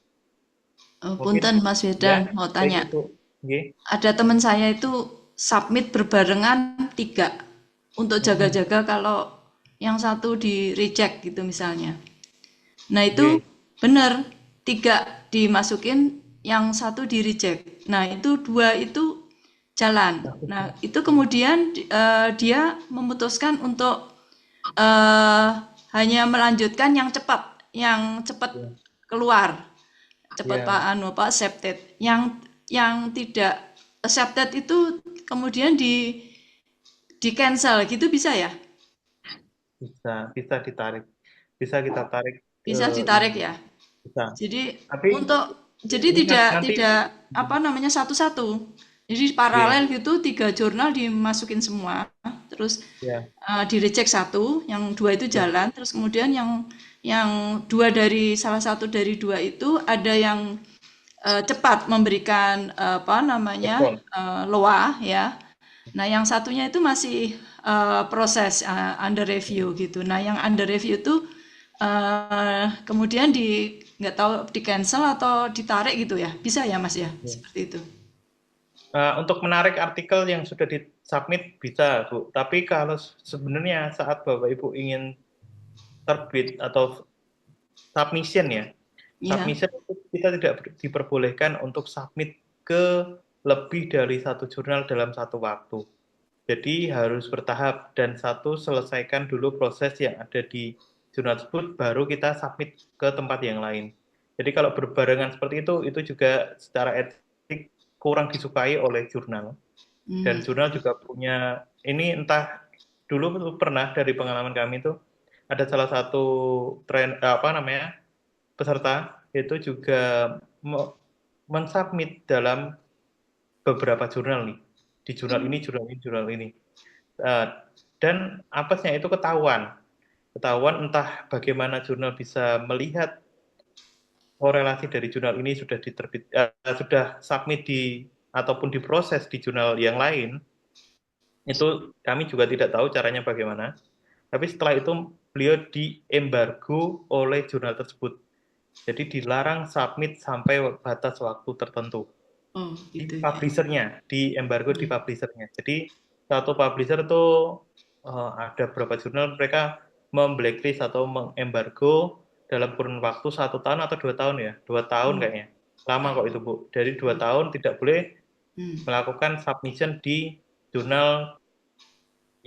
Punten Mas Ya, Wedan, mau baik tanya. itu. Oke. Ada teman saya itu submit berbarengan 3 untuk jaga-jaga kalau yang satu di reject gitu misalnya. Nah itu benar 3 dimasukin, yang satu di reject. Nah itu 2 itu jalan. Nah itu kemudian dia memutuskan untuk hanya melanjutkan yang cepat keluar, cepat Pak accepted. Yang tidak accepted itu kemudian di cancel gitu bisa ya? Bisa ditarik. Bisa kita tarik. Bisa ditarik ya. Bisa. Jadi Tapi jadi tidak apa namanya satu-satu. Jadi paralel gitu 3 jurnal dimasukin semua, terus di reject 1, yang 2 itu jalan, terus kemudian yang 2 dari salah satu dari 2 itu ada yang cepat memberikan apa namanya loa ya. Nah yang satunya itu masih proses under review gitu. Nah yang under review itu kemudian nggak tahu di cancel atau ditarik gitu ya, bisa ya Mas ya, seperti itu. Untuk menarik artikel yang sudah disubmit bisa Bu, tapi kalau sebenarnya saat Bapak Ibu ingin terbit atau submission ya, submission itu kita tidak diperbolehkan untuk submit ke lebih dari 1 jurnal dalam satu waktu. Jadi harus bertahap dan selesaikan dulu proses yang ada di jurnal tersebut, baru kita submit ke tempat yang lain. Jadi kalau berbarengan seperti itu juga secara etik kurang disukai oleh jurnal. Dan jurnal juga punya, ini entah dulu tuh pernah dari pengalaman kami itu ada salah satu peserta itu juga mensubmit dalam beberapa jurnal nih, di jurnal ini, jurnal ini. Dan apesnya itu ketahuan entah bagaimana jurnal bisa melihat korelasi dari jurnal ini sudah sudah submit ataupun diproses di jurnal yang lain. Itu kami juga tidak tahu caranya bagaimana. Tapi setelah itu beliau diembargo oleh jurnal tersebut. Jadi dilarang submit sampai batas waktu tertentu. Di publishernya, diembargo di publishernya. Jadi satu publisher itu ada beberapa jurnal mereka memblacklist atau mengembargo dalam kurun waktu 1 tahun atau 2 tahun ya, 2 tahun kayaknya. Lama kok itu Bu. Dari 2 tahun tidak boleh melakukan submission di jurnal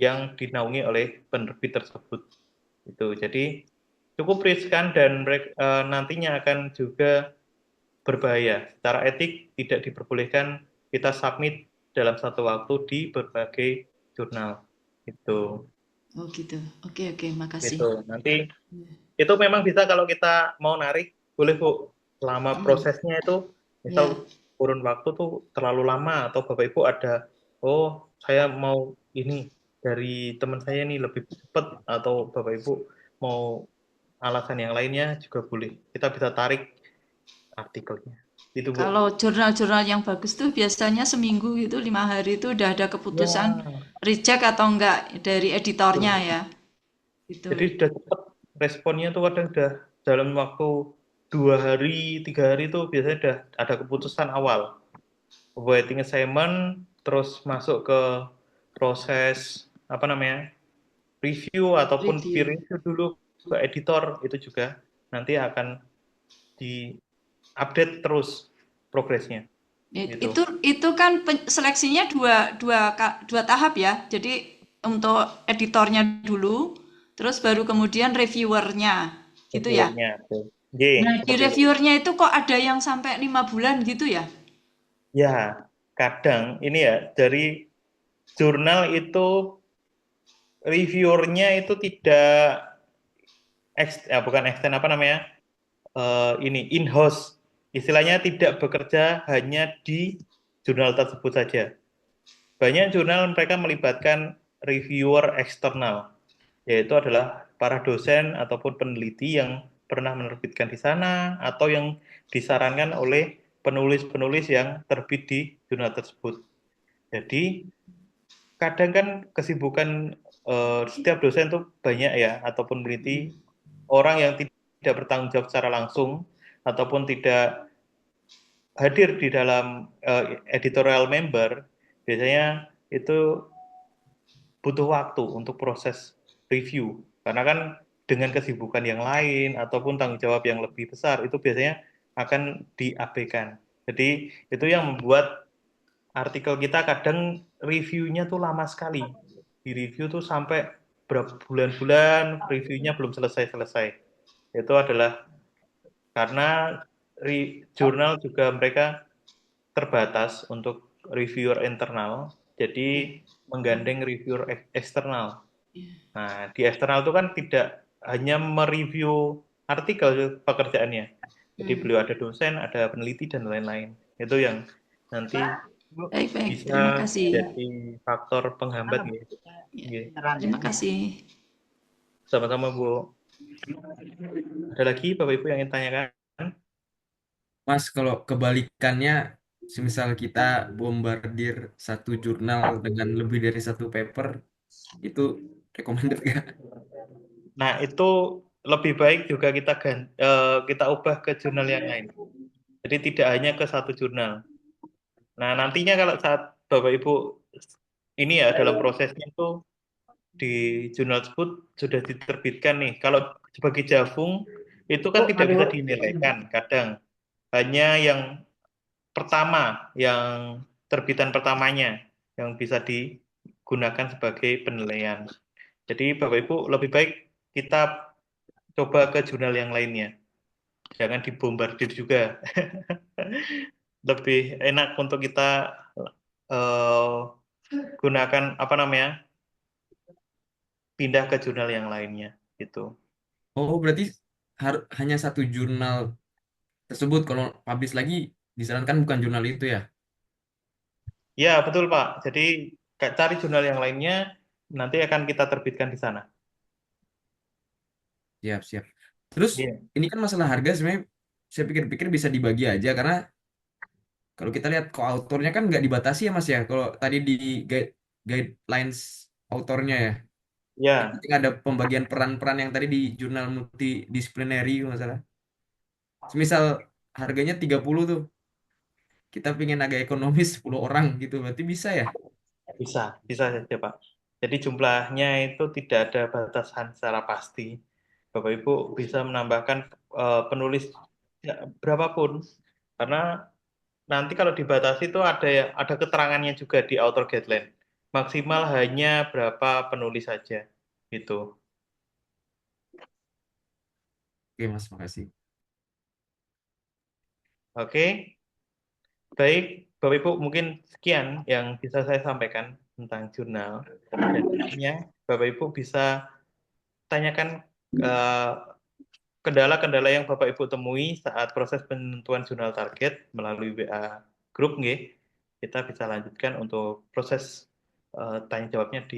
yang dinaungi oleh penerbit tersebut. Itu. Jadi cukup riskan dan nantinya akan juga berbahaya. Secara etik tidak diperbolehkan kita submit dalam satu waktu di berbagai jurnal. Itu. Oh gitu. Oke, makasih. Itu. Nanti itu memang bisa kalau kita mau narik, boleh Bu. Selama prosesnya itu, misal kurun waktu tuh terlalu lama atau Bapak Ibu ada, oh saya mau ini dari teman saya nih lebih cepat, atau Bapak Ibu mau alasan yang lainnya juga boleh. Kita bisa tarik artikelnya. Itu, Bu. Kalau jurnal-jurnal yang bagus tuh biasanya seminggu gitu, 5 hari itu udah ada keputusan reject atau enggak dari editornya ya. Gitu. Jadi sudah cepat responnya tuh kadang udah dalam waktu 2 hari, 3 hari itu biasanya udah ada keputusan awal. Waiting assignment, terus masuk ke proses review ataupun peer review dulu ke editor, itu juga nanti akan di-update terus progresnya. Gitu. Itu kan seleksinya dua tahap ya. Jadi untuk editornya dulu, terus baru kemudian reviewernya, gitu ya. Nah, di reviewernya itu kok ada yang sampai 5 bulan gitu ya? Ya, kadang ini ya dari jurnal itu reviewernya itu tidak bukan extend in-house, istilahnya tidak bekerja hanya di jurnal tersebut saja. Banyak jurnal mereka melibatkan reviewer eksternal, yaitu adalah para dosen ataupun peneliti yang pernah menerbitkan di sana atau yang disarankan oleh penulis-penulis yang terbit di jurnal tersebut. Jadi kadang kan kesibukan setiap dosen itu banyak ya, ataupun peneliti, orang yang tidak bertanggung jawab secara langsung ataupun tidak hadir di dalam editorial member, biasanya itu butuh waktu untuk proses review. Karena kan dengan kesibukan yang lain ataupun tanggung jawab yang lebih besar, itu biasanya akan diabaikan. Jadi itu yang membuat artikel kita kadang reviewnya tuh lama sekali. Di review tuh sampai berbulan-bulan, reviewnya belum selesai-selesai. Itu adalah karena jurnal juga mereka terbatas untuk reviewer internal, jadi menggandeng reviewer eksternal. Nah, di eksternal itu kan tidak hanya mereview artikel pekerjaannya. Jadi beliau ada dosen, ada peneliti, dan lain-lain. Itu yang nanti bisa jadi faktor penghambat. Terima kasih. Sama-sama, Bu. Ada lagi Bapak Ibu yang ingin tanyakan? Mas, kalau kebalikannya, semisal kita bombardir satu jurnal dengan lebih dari satu paper, itu recommended nggak? Nah, itu lebih baik juga kita ubah ke jurnal yang lain. Jadi tidak hanya ke satu jurnal. Nah, nantinya kalau saat Bapak Ibu ini ya dalam prosesnya itu di jurnal tersebut sudah diterbitkan nih. Kalau sebagai Javung itu kan tidak bisa dinilaikan. Kadang hanya yang pertama, yang terbitan pertamanya yang bisa digunakan sebagai penilaian. Jadi Bapak Ibu lebih baik kita coba ke jurnal yang lainnya. Jangan dibombardir juga. Lebih enak untuk kita gunakan apa namanya, pindah ke jurnal yang lainnya gitu. Oh, berarti hanya satu jurnal tersebut. Kalau publish lagi, disarankan bukan jurnal itu ya? Ya, betul Pak. Jadi cari jurnal yang lainnya, nanti akan kita terbitkan di sana. Siap, siap. Terus, Iya. ini kan masalah harga sebenarnya saya pikir-pikir bisa dibagi aja, karena kalau kita lihat co-autornya kan nggak dibatasi ya Mas ya. Kalau tadi di guidelines autornya ya. Yang Ya, penting ada pembagian peran-peran yang tadi di jurnal multidisciplinary kalau nggak salah. Semisal harganya 30 tuh. Kita pengen agak ekonomis 10 orang gitu. Berarti bisa ya? bisa saja Pak. Jadi jumlahnya itu tidak ada batasan secara pasti. Bapak Ibu bisa menambahkan penulis ya, berapapun, karena nanti kalau dibatasi itu ada keterangannya juga di author guideline. Maksimal hanya berapa penulis saja, gitu. Oke Mas, makasih. Oke, baik Bapak Ibu, mungkin sekian yang bisa saya sampaikan tentang jurnal. Dan nantinya Bapak Ibu bisa tanyakan eh, kendala-kendala yang Bapak Ibu temui saat proses penentuan jurnal target melalui WA Group, nggih. Kita bisa lanjutkan untuk proses tanya jawabnya di